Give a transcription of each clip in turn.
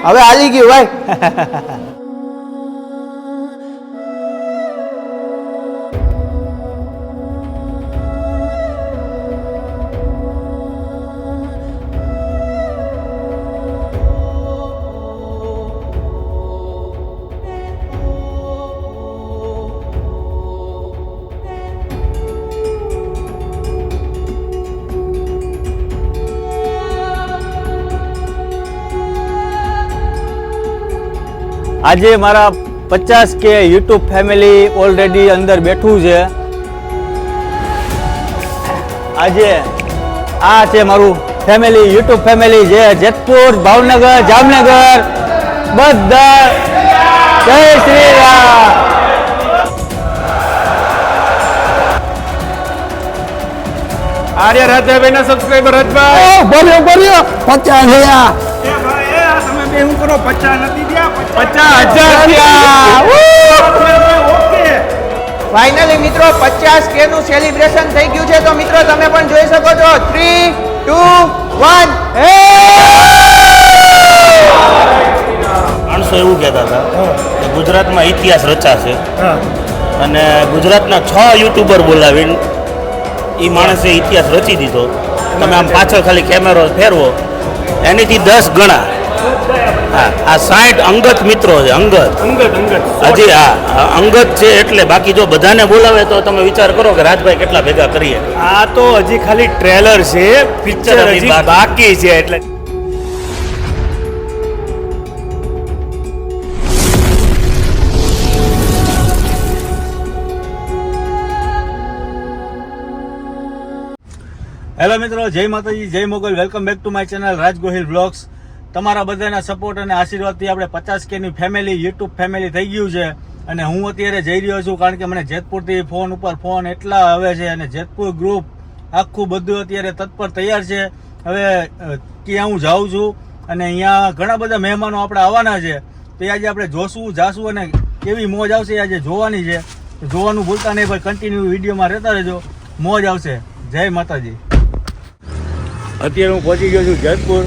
હવે હાલી ગયું ભાઈ. આજે મારા 50K યુટ્યુબ ફેમિલી ઓલરેડી અંદર બેઠું છે. આજે આ છે મારું ફેમિલી, યુટ્યુબ ફેમિલી જે જેતપુર, ભાવનગર, જામનગર બધા. જય શ્રી રામ. આર્ય રાજભાઈ ના સબસ્ક્રાઇબર રાજભાઈ બોલ્યો 50 થયા. શું કરો 50 નથી ગયા 50,000 ફાઇનલી મિત્રો 50K નું સેલિબ્રેશન થઈ ગયું છે. તો મિત્રો તમે પણ જોઈ શકો છો. 3, 2, 1 માણસો એવું કહેતા હતા કે ગુજરાતમાં ઇતિહાસ રચાશે અને ગુજરાતના 6 યુટ્યુબર બોલાવીને એ માણસે ઇતિહાસ રચી દીધો. તમે આમ પાછળ ખાલી કેમેરો ફેરવો એનીથી 10 ગણા. હા, આ 60 અંગત મિત્રો છે. અંગત હજી હા અંગત છે એટલે. બાકી જો બધાને બોલાવે તો તમે વિચાર કરો કે રાજભાઈ કેટલા ભેગા કરીએ. આ તો હજી ખાલી ટ્રેલર છે, પિક્ચર હજી બાકી છે. એટલે હેલો મિત્રો, જય માતાજી, જય Mogal. Welcome back to my channel Raj Gohil vlogs. તમારા બધાના સપોર્ટ અને આશીર્વાદથી આપણે 50K ની ફેમિલી, યુટ્યુબ ફેમિલી થઈ ગયું છે. અને હું અત્યારે જઈ રહ્યો છું કારણ કે મને જેતપુરથી ફોન ઉપર ફોન એટલા આવે છે. અને જેતપુર ગ્રુપ આખું બધું અત્યારે તત્પર તૈયાર છે. હવે ત્યાં હું જાઉં છું અને અહીંયા ઘણા બધા મહેમાનો આપણે આવવાના છે. તો આજે આપણે જોશું, જાશું અને કેવી મોજ આવશે આજે જોવાની છે. જોવાનું ભૂલતા નહીં ભાઈ, કન્ટિન્યુ વિડીયોમાં રહેતા રહેજો, મોજ આવશે. જય માતાજી. અત્યારે હું પહોંચી ગયો છું જેતપુર.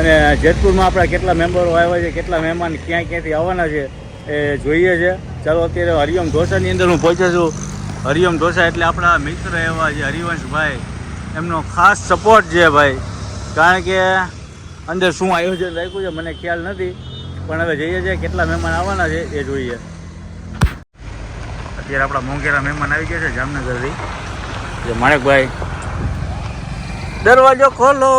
અને જેતપુરમાં આપણા કેટલા મેમ્બરો આવ્યા છે, કેટલા મહેમાન ક્યાંથી આવવાના છે એ જોઈએ છે. ચાલો અત્યારે હરિઓમ ઢોસાની અંદર હું પહોંચ્યો છું. હરિઓમ ઢોસા એટલે આપણા મિત્ર એવા છે હરિવંશભાઈ, એમનો ખાસ સપોર્ટ છે ભાઈ. કારણ કે અંદર શું આયોજન રાખ્યું છે મને ખ્યાલ નથી, પણ હવે જઈએ છીએ કેટલા મહેમાન આવવાના છે એ જોઈએ. અત્યારે આપણા મોંઘેરા મહેમાન આવી ગયા છે જામનગરથી, જે માણેકભાઈ. દરવાજો ખોલો.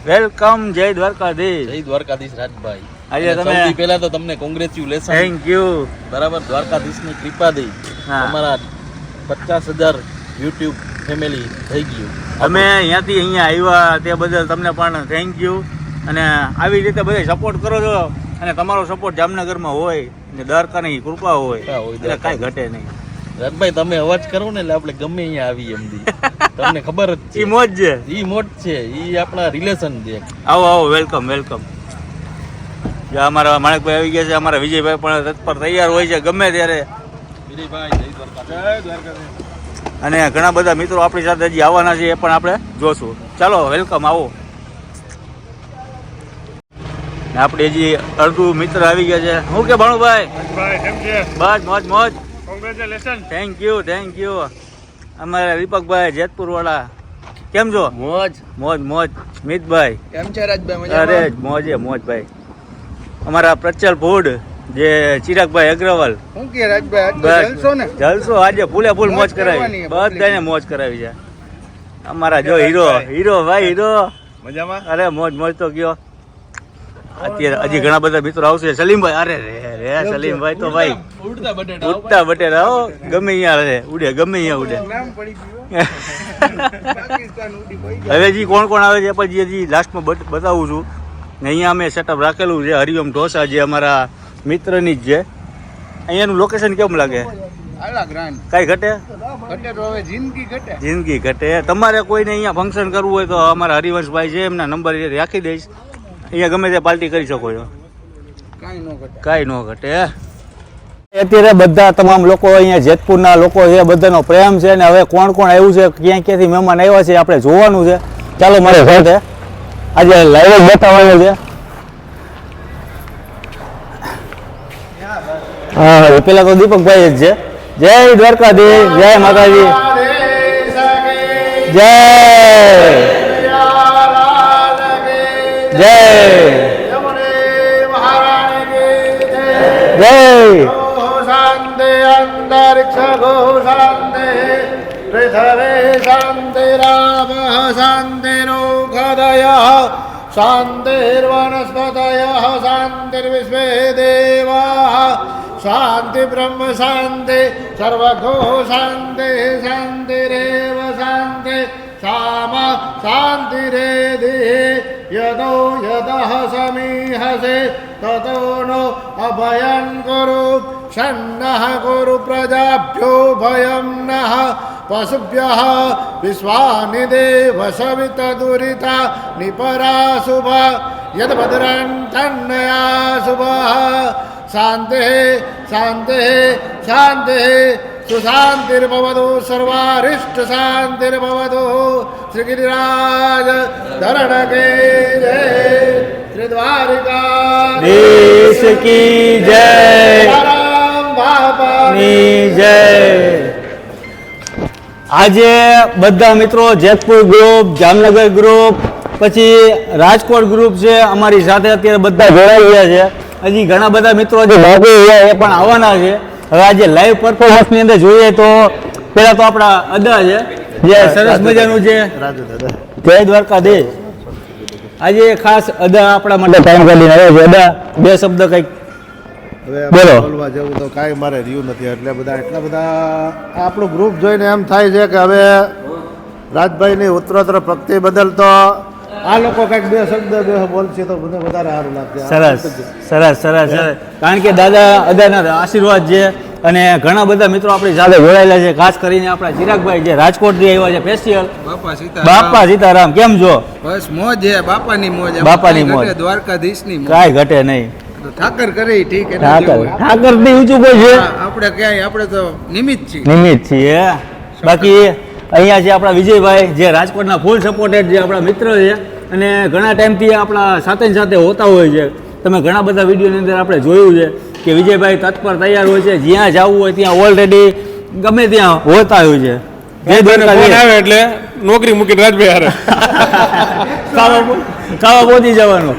વેલકમ. જય દ્વારકાધીશ. જય દ્વારકાધીશ રાજભાઈ. આજે તમે સૌથી પહેલા તો તમને કોંગ્રેચ્યુલેશન. Thank you. બરાબર, દ્વારકાધીશની કૃપાથી તમારા 50,000 યુટ્યુબ ફેમિલી થઈ ગયું. અમે અહીંયાથી અહીંયા આવ્યા તે બદલ તમને પણ થેન્ક યુ. અને આવી રીતે બધા સપોર્ટ કરો છો અને તમારો સપોર્ટ જામનગરમાં હોય ને દ્વારકાની કૃપા હોય એટલે કાંઈ ઘટે નહીં. રાજભાઈ તમે અવાજ કરો ને એટલે આપણે ગમે અહીંયા આવીએ એમથી. તમને ખબર જ છે ઈ મોજ છે, ઈ મોજ છે, ઈ આપણા રિલેશન છે. આવો આવો, વેલકમ વેલકમ. અમારા માણેકભાઈ આવી ગયા છે, અમારા વિજયભાઈ પણ તત્પર તૈયાર હોય છે ગમે ત્યારે. વિજયભાઈ જય દ્વારકાધીશ. અને ઘણા બધા મિત્રો આપણી સાથે હજી આવવાના છે, એ પણ આપણે જોશું. ચાલો વેલકમ, આવો. આપણે હજી અડધું મિત્ર આવી ગયા છે. શું કે ભાણુભાઈ? કેમ છે? બસ મોજ મોજ. Congratulation. Thank you thank you. અમારા દીપકભાઈ જેતપુર વાળા કેમ છો? મોજ મોજ મોજ. મિતભાઈ કેમ છે રાજભાઈ? અરે મોજે મોજ ભાઈ. અમારા પ્રચલ ફૂડ જે ચિરાગભાઈ અગ્રવાલ. શું કે રાજભાઈ બસ જલસો આજે ફૂલે ફૂલ મોજ કરાવી, બધાને મોજ કરાવી છે. અમારા જો હીરો હીરો ભાઈ હીરો મજામાં? અરે મોજ મોજ તો ગયો. અત્યારે હજી ઘણા બધા મિત્રો આવશે. સલીમભાઈ, અરે રે સલીમભાઈ તો ભાઈ ઉડતા બટેરા હો, ગમે અહીંયા રહે ઉડે, ગમે અહીંયા ઉડે. હવે હજી કોણ કોણ આવે છે પછી હજી લાસ્ટમાં બતાવું છું. ને અહીંયા અમે સેટઅપ રાખેલું છે હરિઓમ ઢોસા, જે અમારા મિત્રની જ છે. અહીંયાનું લોકેશન કેમ લાગે? કઈ ઘટે? જિંદગી ઘટે. તમારે કોઈને અહીંયા ફંક્શન કરવું હોય તો અમારા હરિવંશભાઈ છે, એમના નંબર રાખી દઈશ. અહીંયા ગમે તે પાર્ટી કરી શકો છો, કાંઈ ન ઘટે. અત્યારે બધા તમામ લોકો અહીંયા જેતપુરના લોકો છે, બધાનો પ્રેમ છે. ને હવે કોણ કોણ આવ્યું છે, ક્યાંથી મહેમાન આવ્યા છે આપણે જોવાનું છે. ચાલો મારે સાથે આજે લાઈવ બતાવવાનું છે. હા પેલા તો દીપકભાઈ જ છે. જય દ્વારકાધીશ, જય માતાજી, જય જય જય શાંતિ અંતરિક્ષ ગો શાંતિ પૃથ્વે શાંતિરાપ શાંતિરોગદય શાંતિર્વનસ્પતય શાંતિર્વિશ્વે દેવા શાંતિ બ્રહ્મ શાંતિ સર્વગો શાંતિ શાંતિરેવ શાંતિ સામા શાંતિરેધિ યદો યદઃ સમીહસે તતો નો અભયં કુરુ ષન્નઃ કુરુ પ્રજાભ્યો ભયં નઃ પશુભ્યઃ વિશ્વાનિ દેવ સવિત દુરિતા નિપરા શુભ યદ ભદ્રં તન્નયા શુભ શાંતિ શાંતિ શાંતિ સુશાંતિર્ભવતુ સર્વારિષ્ટ શાંતિર્ભવતુ શ્રી ગિરિરાજ ધરણ કે જય શ્રી દ્વારિકા દેશ કી જય, રામ બાપા ની જય. આજે બધા મિત્રો જેતપુર ગ્રુપ, જામનગર ગ્રુપ, પછી રાજકોટ ગ્રુપ છે અમારી સાથે અત્યારે બધા જોડાઈ ગયા છે. હજી ઘણા બધા મિત્રો જે બાકી છે એ પણ આવવાના છે. હવે આજે લાઈવ પરફોર્મન્સની અંદર જોઈએ તો પેલા તો આપણા અદા છે જે સરસ મજાનું છે. જય દ્વારકાધીશ. આજે ખાસ અદા આપણા માટે ટાઈમ કાઢીને આવ્યો છે. અદા બે શબ્દ કંઈક હવે બોલો. બોલવા જેવું તો કાંઈ મારે રહ્યું નથી. એટલા બધા આપણું ગ્રુપ જોઈને એમ થાય છે કે હવે રાજભાઈની ઉત્તરોત્તર પ્રગતિ બદલ તો આ લોકો કંઈક બે શબ્દ બે બોલશે તો મને વધારે સારું લાગશે. સરસ સરસ સરસ સરસ. કારણ કે દાદા અદાના આશીર્વાદ છે અને ઘણા બધા મિત્રો આપણી સાથે જોડાયેલા છે. ખાસ કરીને આપણા ચિરાગભાઈ જે રાજકોટથી આવ્યા છે સ્પેશિયલ. બાપા સીતારામ, કેમ છો? બસ મોજ છે, બાપાની મોજ. બાપાની મોજ. દ્વારકાધીશની મોજ. કાંઈ ઘટે નહીં. ઠાકર કરી ઠીક એને ઠાકર જેવું. ઠાકર થી ઊંચું કોઈ છે? આપણે ક્યાંય આપણે તો નિમિત્ત છીએ. નિમિત્ત છીએ. બાકી અહીંયા જે આપણા વિજયભાઈ જે રાજકોટના ફૂલ સપોર્ટેડ જે આપણા મિત્ર છે અને ઘણા ટાઈમથી આપણા સાથે ને સાથે હોતા હોય છે. તમે ઘણા બધા વિડીયોની અંદર આપણે જોયું છે કે વિજયભાઈ તત્પર તૈયાર હોય છે. જ્યાં જવું હોય ત્યાં ઓલરેડી ગમે ત્યાં હોતા હોય છે. જય દ્વારકાધીશ. આવે એટલે નોકરી મૂકીને રાજભાઈ હારે ખાવા પહોંચી જવાનું.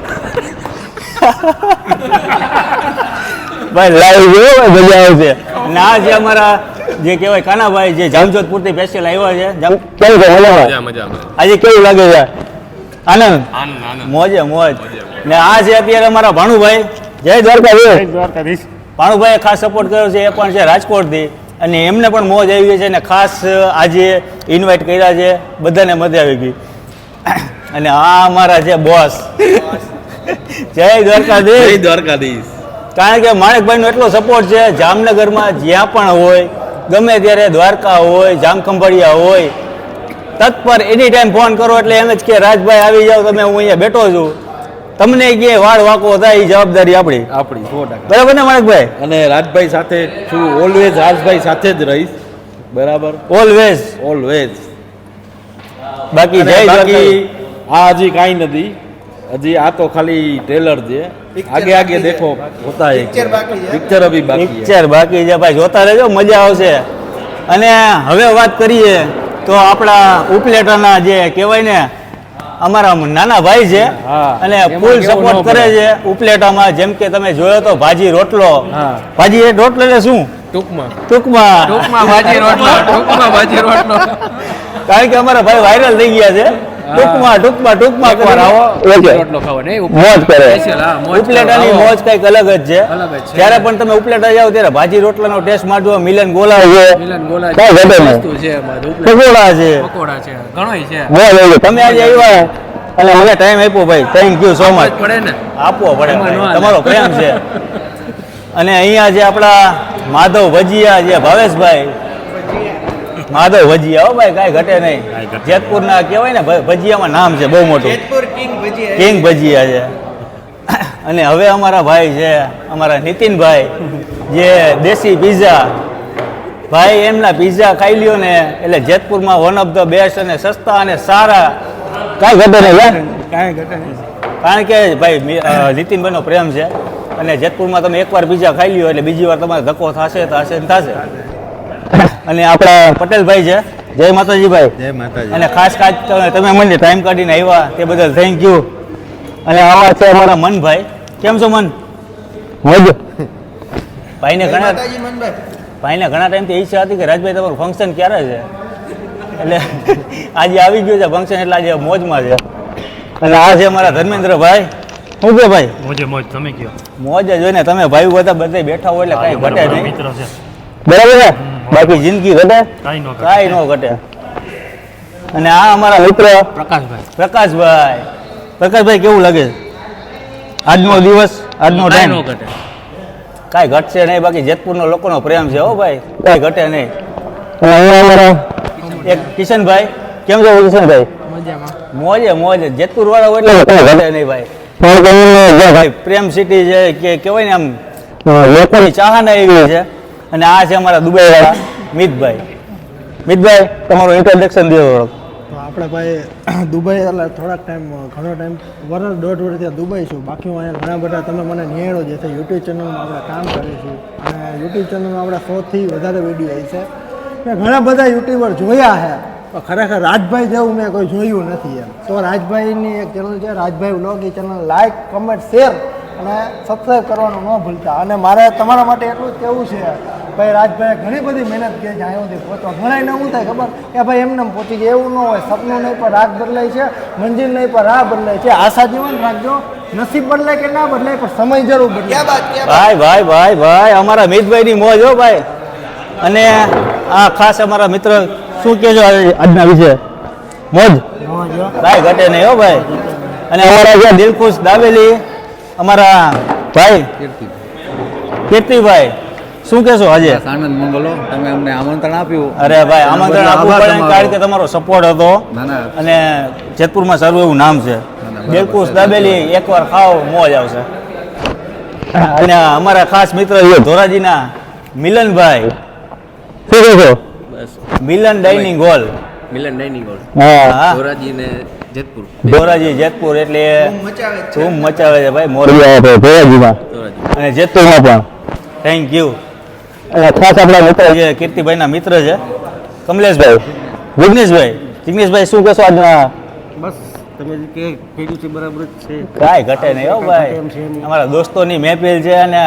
ભાઈ લાઈવ જોયો મજા આવશે. અને આ જે અમારા જે કહેવાય કાનાભાઈ જે જામજોધપુરથી સ્પેશિયલ આવ્યા છે. કેવું છે? મજા. આજે કેવું લાગે છે? આનંદ મોજે મોજ. ને આ છે અત્યારે અમારા ભાણુભાઈ. જય દ્વારકાધીશ. ભાણુભાઈએ ખાસ સપોર્ટ કર્યો છે. એ પણ છે રાજકોટથી અને એમને પણ મોજ આવી ગઈ છે અને ખાસ આજે ઇન્વાઇટ કર્યા છે. બધાને મજા આવી ગઈ. અને આ અમારા જે બોસ જય દ્વારકાધીશ. દ્વારકાધીશ. કારણ કે માણેકભાઈનો એટલો સપોર્ટ છે. જામનગરમાં જ્યાં પણ હોય, ગમે ત્યારે દ્વારકા હોય, જામખંભાળિયા હોય, તત્પર એની ટાઈમ ફોન કરો એટલે એમ જ કે રાજભાઈ આવી જાઓ તમે, હું અહીંયા બેઠો છું. તમને કે વાળ વાંકો થાય એ જવાબદારી આપણી. 100%. બરાબર ને માણેકભાઈ? અને રાજભાઈ સાથે છું ઓલવેઝ, રાજભાઈ સાથે જ રહીશ. બરાબર, ઓલવેઝ. ઓલવેઝ. બાકી અને જય બાકી દ્વારકા. આ હજી કાંઈ નથી. હજી આ તો ખાલી ટ્રેલર છે. આગે આગે દેખો હોતા હે. પિક્ચર અભી બાકી હે. પિક્ચર બાકી છે ભાઈ, જોતા રહેજો, મજા આવશે. અને હવે વાત કરીએ તો આપણા ઉપલેટાના જે કહેવાય ને અમારા નાના ભાઈ છે હા. અને એમાં ફૂલ કેવું સપોર્ટ ન કરે પડે. છે ઉપલેટામાં. જેમ કે તમે જોયો તો ભાજી રોટલો. હા. ભાજી એ રોટલો એટલે શું? ટૂંકમાં ટૂંકમાં ભાજી રોટલો. ટૂંકમાં ભાજી રોટલો. કારણ કે અમારા ભાઈ વાયરલ થઈ ગયા છે. ટૂંકમાં એકવાર આવો, ઓકે. રોટલો ખાવો ને મોજ કરે. Special, હા, મોજ ઉપલેટાની કરો. મોજ કઈક અલગ જ છે. અલગ જ છે. જ્યારે પણ તમે ઉપલેટા જાઓ ત્યારે ભાજી રોટલાનો ટેસ્ટ મારજો. મિલન ગોલા છે, મિલન ગોલા કાંઈ ઘટે નહીં. વસ્તુ છે એમાં. ઉપલે પકોડા છે, પકોડા છે, ઘણોય છે. મોજ આવી ગઈ. તમે આજે આવ્યા અને મને ટાઈમ આપ્યો ભાઈ, થેન્ક યુ સો મચ. પડે ને. આપવો પડે એમાં ભાઈ, ન હાલે. તમારો પ્રેમ છે. અને અહીંયા જે આપણા માધવ ભજીયા જે ભાવેશભાઈ, માધવ ભજીયા, હો ભાઈ, કાંઈ ઘટે નહીં. જેતપુરના કહેવાય ને ભજીયામાં નામ છે બહુ મોટું, કિંગ ભજીયા છે. અને હવે અમારા ભાઈ છે, અમારા નીતિનભાઈ, જે દેશી પીઝા ભાઈ, એમના પીઝા ખાઈ લ્યો ને એટલે જેતપુરમાં વન ઓફ ધ બેસ્ટ અને સસ્તા અને સારા. કાંઈ ઘટે નહીં યાર, કાંઈ ઘટે નહીં. કારણ કે ભાઈ નીતિનભાઈનો પ્રેમ છે. અને જેતપુરમાં તમે એકવાર પિઝા ખાઈ લ્યો એટલે બીજી વાર તમારે ધક્કો થશે થશે ને થશે. અને આપણા પટેલભાઈ છે, જય માતાજી ભાઈ. જય માતાજી. અને ખાસ તમે મને ટાઈમ કાઢીને આવ્યા તે બદલ થેન્ક યુ. અને આવા છે અમારા મનભાઈ. કેમ છો મન? મોજ. ભાઈને ઘણા ટાઈમથી ઈચ્છા હતી કે રાજભાઈ તમારું ફંક્શન ક્યારે છે, એટલે આજે આવી ગયું છે ફંક્શન, એટલે આજે મોજમાં છે. અને આ છે અમારા ધર્મેન્દ્રભાઈ. શું કે ભાઈ? મોજે મોજ, તમે કયો. મોજ જ હોય ને, તમે ભાઈ બધા બેઠા હોય એટલે કાંઈ ઘટે નહીં. મિત્ર છે. બરાબર છે. બાકી જિંદગી ઘટે કાંઈ ન ઘટે. અને આ અમારા મિત્ર પ્રકાશભાઈ કેવું લાગે આજનો દિવસ, આજનો ટાઈમ? કાંઈ ઘટશે નહીં. બાકી જેતપુરના લોકોનો પ્રેમ છે હો ભાઈ, કાંઈ ઘટે નહીં. અને અહીંયા અમારા એક કિશનભાઈ. કેમ છો કિશનભાઈ? મોજે મોજ. જેતપુર વાળા હોય એટલે કાંઈ ઘટે નહીં ભાઈ. પ્રેમ સિટી છે કે કહેવાય ને, આમ લોકોની ચાહના એવી છે. અને આ છે અમારા દુબઈ વાળા મિતભાઈ. મિતભાઈ તમારું ઇન્ટ્રોડક્શન દો. તો આપણે ભાઈ દુબઈ એટલે થોડાક ટાઈમ, ઘણો ટાઈમ, વર્ષ દોઢ વર્ષ ત્યાં દુબઈ છું. બાકી હું અહીંયા ઘણા બધા તમે મને નિહાળો જે છે યુટ્યુબ ચેનલમાં આપણે કામ કરીએ છીએ. અને યુટ્યુબ ચેનલમાં આપણા 100થી વધારે વિડીયો આવી છે. મેં ઘણા બધા યુટ્યુબર જોયા છે, પણ ખરેખર રાજભાઈ જેવું મેં કોઈ જોયું નથી એમ. તો રાજભાઈની એક ચેનલ છે, રાજભાઈ વ્લોગ. એ ચેનલ લાઈક, કમેન્ટ, શેર અને સબસ્ક્રાઈબ કરવાનું ન ભૂલતા. અને મારે તમારા માટે એટલું જ કહેવું છે ભાઈ, રાજભાઈ ઘણી બધી મહેનત કરી છે અહીંયા સુધી પહોંચવા. ઘણાને શું થાય ખબર કે ભાઈ એમને પહોંચી ગયા, એવું ન હોય. સપનું નહીં પણ રાત બદલાય છે, મંજિલ નહીં પણ રાહ બદલાય છે. આશા જીવન રાખજો. નસીબ બદલાય કે ના બદલાય પણ સમય જરૂર બદલાય. ભાઈ અમારા મિતભાઈની મોજ હો ભાઈ. અને આ ખાસ અમારા મિત્ર શું કહેજો આજના વિશે? મોજ, કાંઈ ઘટે નહીં હો ભાઈ. અને અમારા જે દિલખુશ દાવેલી અમારા ભાઈ કીર્તિભાઈ, શું કહેશો આજે? આનંદ મંગલો, તમે અમને આમંત્રણ આપ્યું. અરે ભાઈ આમંત્રણ આપવું પડે કારણ કે તમારો સપોર્ટ હતો. અને જેતપુરમાં સારું એવું નામ છે દિલખુશ દાબેલી. એકવાર ખાઓ મોજ આવશે. અને અમારા ખાસ મિત્ર છે ધોરાજીના મિલનભાઈ. શું કહેશો? મિલન ડાઇનિંગ હોલ. હા, ધોરાજી જેતપુર એટલે ધૂમ મચાવે છે ભાઈ. મોરબી ધોરાજીમાં અને જેતપુરમાં પણ. Thank you. અને ખાસ આપણા મિત્ર જે કીર્તિભાઈના મિત્ર છે કમલેશભાઈ. જિગ્નેશભાઈ શું કહેશો આજના? બસ તમે જે કીધું છે બરાબર જ છે. કાંઈ ઘટે નહીં હો ભાઈ. અમારા દોસ્તોની મહેફિલ છે અને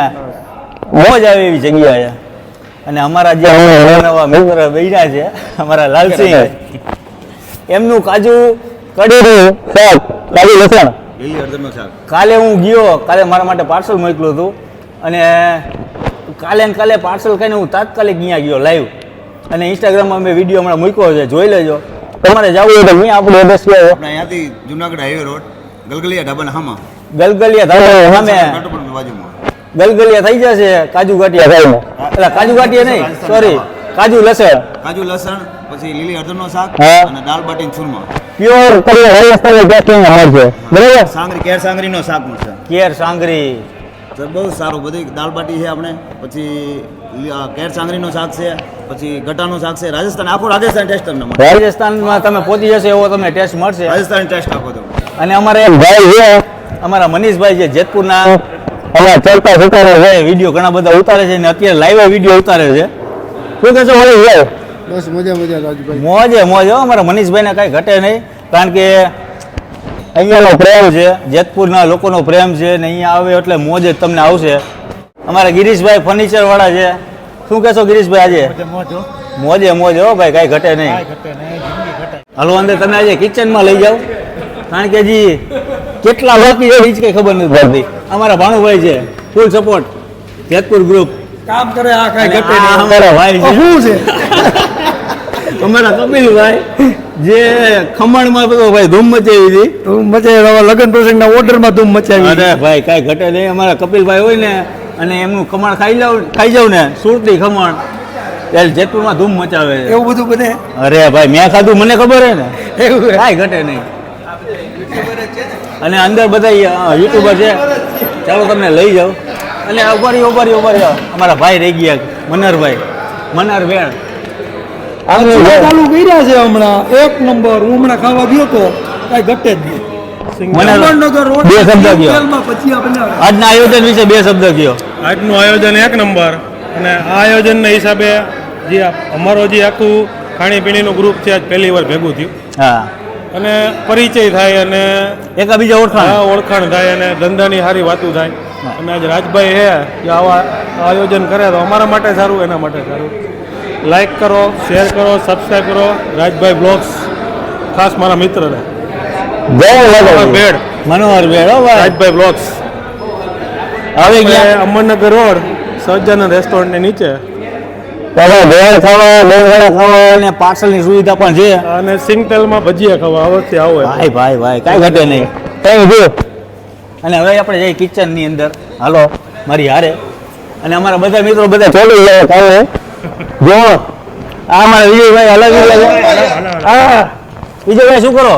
મોજ આવે એવી જગ્યા છે. અને અમારા જે નવા મિત્ર બન્યા છે અમારા લાલસિંહ, એમનું કાજુ કઢીનું શાક, કાજુ લસણ. કાલે હું ગયો, કાલે મારા માટે પાર્સલ મોકલ્યું હતું. અને કાલે પાર્સલ ખાઈને હું તાત્કાલિક અહીંયા ગયો લાઈવ. અને ઇન્સ્ટાગ્રામમાં મેં વિડીયો હમણાં મૂક્યો છે, જોઈ લેજો. તમારે જવું હોય તો મેં આપણું એડ્રેસ કહો. અહીંયાથી જુનાગઢ હાઈવે રોડ ગલગલિયા ઢાબાના હામાં. ગલગલિયા ધાબા સામે ગલગલિયા થઈ જશે કાજુ ગાંઠિયા ખાઈને. એટલે કાજુ ગાંઠિયા નહીં, સોરી, કાજુ લસણ. કાજુ લસણ, પછી લીલી હળદરનો શાક અને દાળ બાટી ચૂરમા. પ્યોર કરીને રાજસ્થાનની ટેસ્ટિંગ મળશે. બરાબર? સાંગરી, કેર સાંગરીનો શાક મળશે. કેર સાંગરી તો બહુ સારું. બધી દાળ બાટી છે આપણે, પછી કેર સાંગરીનો શાક છે, પછી ગટાનું શાક છે. રાજસ્થાન, આખું રાજસ્થાન ટેસ્ટ તમને મળશે. રાજસ્થાનમાં તમે પહોંચી જશો એવો તમને ટેસ્ટ મળશે. રાજસ્થાન ટેસ્ટ આપો તો. અને અમારા એક ભાઈ છે, અમારા મનીષભાઈ છે જેતપુરના, અમારા ચડતા ઉતારે છે વિડીયો, ઘણા બધા ઉતારે છે અને અત્યારે લાઈવ વિડીયો ઉતારે છે. શું કહેશો મનીષભાઈ? બસ મજા રાજભાઈ. મોજ હો. અમારા મનીષભાઈને કાંઈ ઘટે નહીં કારણ કે અહીંયાનો પ્રેમ છે, જેતપુરના લોકોનો પ્રેમ છે ને અહીંયા આવે એટલે મોજ જ તમને આવશે. અમારા ગિરીશભાઈ ફર્નિચર વાળા છે. શું કહેશો ગિરીશભાઈ? આજે મોજ હો ભાઈ, કાંઈ ઘટે નહીં. હાલો અંદર તમે આજે કિચનમાં લઈ જાઓ કારણ કે હજી કેટલા બાકી છે એ જ કંઈ ખબર નથી પડતી. અમારા ભાણુભાઈ છે, ફૂલ સપોર્ટ, જેતપુર ગ્રુપ કામ કરે આ કાંઈ ઘટે આ નહીં. અમારા ભાઈ છે. શું છે? અમારા કપિલભાઈ જે ખમણમાં બધો ભાઈ ધૂમ મચાવી હતી. ધૂમ મચાવી, લગ્ન પ્રસંગના ઓર્ડરમાં ધૂમ મચાવી. અરે ભાઈ કાંઈ ઘટે નહીં. અમારા કપિલભાઈ હોય ને અને એમનું ખમણ ખાઈ જાવ ને, સુરતી ખમણ, એટલે જેતપુરમાં ધૂમ મચાવે છે. એવું બધું બને? અરે ભાઈ મેં ખાધું, મને ખબર હે ને. કાંઈ ઘટે નહીં. અને અંદર બધા યુટ્યુબર છે, ચાલો તમને લઈ જાઓ. અને ઉભારી અમારા ભાઈ રહી ગયા, મનર વેણ. ચાલુ કર્યા છે હમણાં, એક નંબર. હું હમણાં ખાવા ગયો તો કાંઈ ઘટે જ નહીં. મને બે શબ્દ કયો આજના આયોજન વિશે બે શબ્દ કયો. આજનું આયોજન એક નંબર અને આ આયોજનના હિસાબે જે અમારો જે આખું ખાણીપીણીનું ગ્રુપ છે આજ પહેલી વાર ભેગું થયું હા અને પરિચય થાય અને એકાબીજા ઓળખાણ. ઓળખાણ થાય અને ધંધાની સારી વાતો થાય અને આજ રાજભાઈ હે જે આવા આયોજન કરે તો અમારા માટે સારું એના માટે સારું. લાઈક કરો, શેર કરો, સબસ્ક્રાઈબ કરો રાજભાઈ બ્લોગ્સ, ખાસ મારા મિત્રને ભેડ મનોહર ભેડ હો ભાઈ. રાજભાઈ બ્લોગ્સ હવે ગયા અમરનગર રોડ સહજાનંદ રેસ્ટોરન્ટની નીચે ભેળ ખાવા અને પાર્સલની સુવિધા પણ છે. અને સિંગતેલમાં ભજીયા ખાવા અવશ્ય આવો ભાઈ ભાઈ ભાઈ કાંઈ ઘટે નહીં. Thank you. અને હવે આપણે જઈએ કિચનની અંદર. હાલો મારી હારે અને અમારા બધા મિત્રો બધા ચોલી જાય કાલે જો આ મારા વિજયભાઈ અલગ હા વિજયભાઈ શું કરો?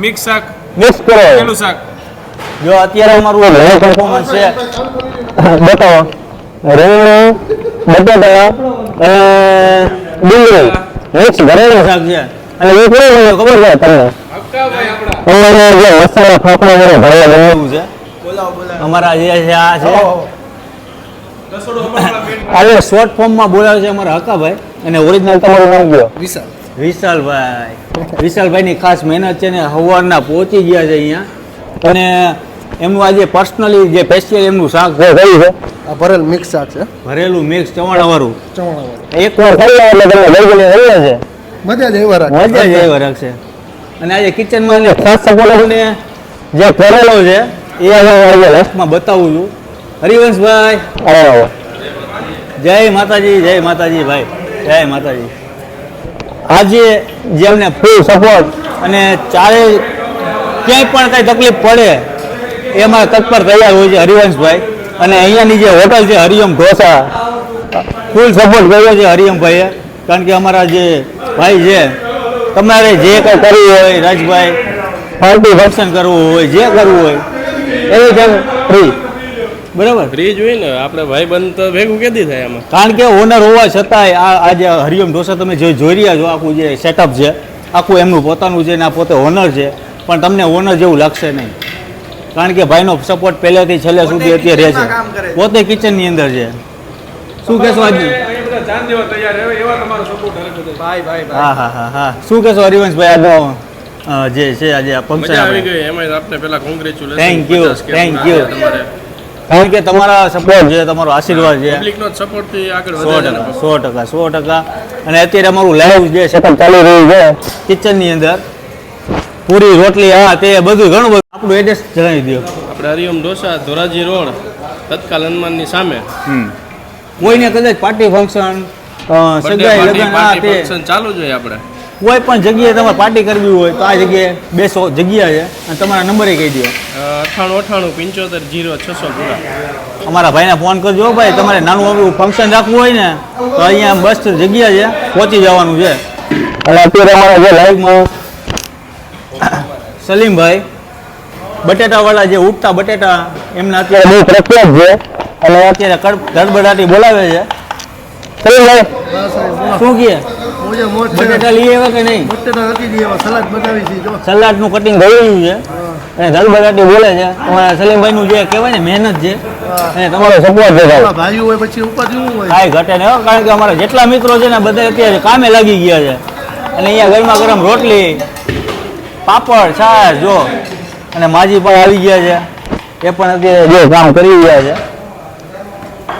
મિક્સ શાક મિક્સ કરો. પેલું શાક જો અત્યારે અમારું નવું પરફોર્મન્સ છે બતાવો. રીંગણ બટાટા અને ડુંગળી મિક્સ ઘરેલું શાક છે. અને એ કેવું ખબર છે તમને? અમારે જે મસાલા ફાફડા વડે ભરવા બનાવ્યું છે અમારા જે છે આ છે આજે શોર્ટ ફોર્મમાં બોલાવે છે અમારા હકાભાઈ અને ઓરિજિનલ તમારું નામ કયો? વિશાલભાઈ. વિશાલભાઈની ખાસ મહેનત છે ને સવારના પહોંચી ગયા છે અહીંયા અને એમનું આજે પર્સનલી જે સ્પેશિયલ એમનું શાક છે કયું છે? આ ભરેલ મિક્સ શાક છે, ભરેલું મિક્સ ચવાણાવાળું. ચવાણાવાળું. એક વાર ખાઈ લો એટલે તમને ગળગળી હલે છે. મજા જ એવા રાખે. મજા જ એવા રાખશે. અને આજે કિચનમાં જે ખાસ સપોર્ટને જે કરેલો છે એ આજે લાસ્ટમાં બતાવું છું. હરિવંશભાઈ જય માતાજી, જય માતાજી ભાઈ, જય માતાજી. આજે જે અમને ફૂલ સપોર્ટ અને ચારે ક્યાંય પણ કાંઈ તકલીફ પડે એ અમારા તત્પર તૈયાર હોય છે હરિવંશભાઈ. અને અહીંયાની જે હોટલ છે હરિયમ ઢોસા ફૂલ સપોર્ટ કર્યો છે હરિયમભાઈએ. કારણ કે અમારા જે ભાઈ છે તમારે જે કંઈ કરવું હોય રાજભાઈ, પાર્ટી ફંક્શન કરવું હોય, જે કરવું હોય એવી ટાઈમ ફ્રી. બરાબર ફ્રી જોઈએ ને આપણે ભાઈબંધ તો ભેગું કેદી થાય આમાં. કારણ કે ઓનર હોવા છતાંય આ જે હરિયમ ઢોસા તમે જે જોઈ રહ્યા છો આખું જે સેટઅપ છે આખું એમનું પોતાનું છે ને આ પોતે ઓનર છે પણ તમને ઓનર જેવું લાગશે નહીં. કારણ કે ભાઈનો સપોર્ટ પહેલેથી છેલ્લે સુધી અત્યારે રહે છે. પોતે કિચનની અંદર છે. શું કહેશો આજે? હા હા હા હા શું કહેશો હરિવંશભાઈ આજનો જે છે આજે આ ફંક્શન? એમાં આપણે પહેલા congratulation. Thank you thank you. કારણ કે તમારા સપોર્ટ છે, તમારો આશીર્વાદ છે પબ્લિકનો સપોર્ટ થી આગળ 100%. અને અત્યારે અમારું લાઈવ જે સેટઅપ ચાલી રહ્યું છે કિચનની અંદર પૂરી રોટલી હા તે બધું ઘણું બધું. આપણું એડ્રેસ જણાવી દો. આપણે હરિયમ ઢોસા ધોરાજી રોડ તત્કાલ હનુમાનની સામે. કોઈને કદાચ પાર્ટી ફંક્શન સગાઈ લગ્ન આ તે ચાલુ જ હોય આપણે. કોઈ પણ જગ્યાએ તમારે પાર્ટી કરવી હોય તો આ જગ્યાએ 200 જગ્યા છે અને તમારા નંબરે કહી દો. 9898 75 06 પૂરા. અમારા ભાઈને ફોન કરજો ભાઈ. તમારે નાનું એવું ફંક્શન રાખવું હોય ને તો અહીંયા બસ જગ્યા છે, પહોંચી જવાનું છે. અને અત્યારે અમારા જે લાઈવમાં સલીમભાઈ બટેટાવાળા જે ઉગતા બટેટા એમના અત્યારે બહુ પ્રખ્યાત છે અને અત્યારે ધડબડાટી બોલાવે છે. સલીમભાઈ શું કહે? બટેટા લઈ આવ્યા કે નહીં? સલાડનું કટિંગ થઈ ગયું છે અને ધડબડાટી બોલે છે. અમારા સલીમભાઈનું જે કહેવાય ને મહેનત છે અને તમારો સપોર્ટ છે ભાઈ હોય પછી ઉપર કાંઈ ઘટે નહીં. કારણ કે અમારા જેટલા મિત્રો છે ને બધા અત્યારે કામે લાગી ગયા છે. અને અહીંયા ગરમા ગરમ રોટલી, પાપડ, છાશ જો અને માજી પણ આવી ગયા છે. એ પણ અત્યારે જો કામ કરી રહ્યા છે.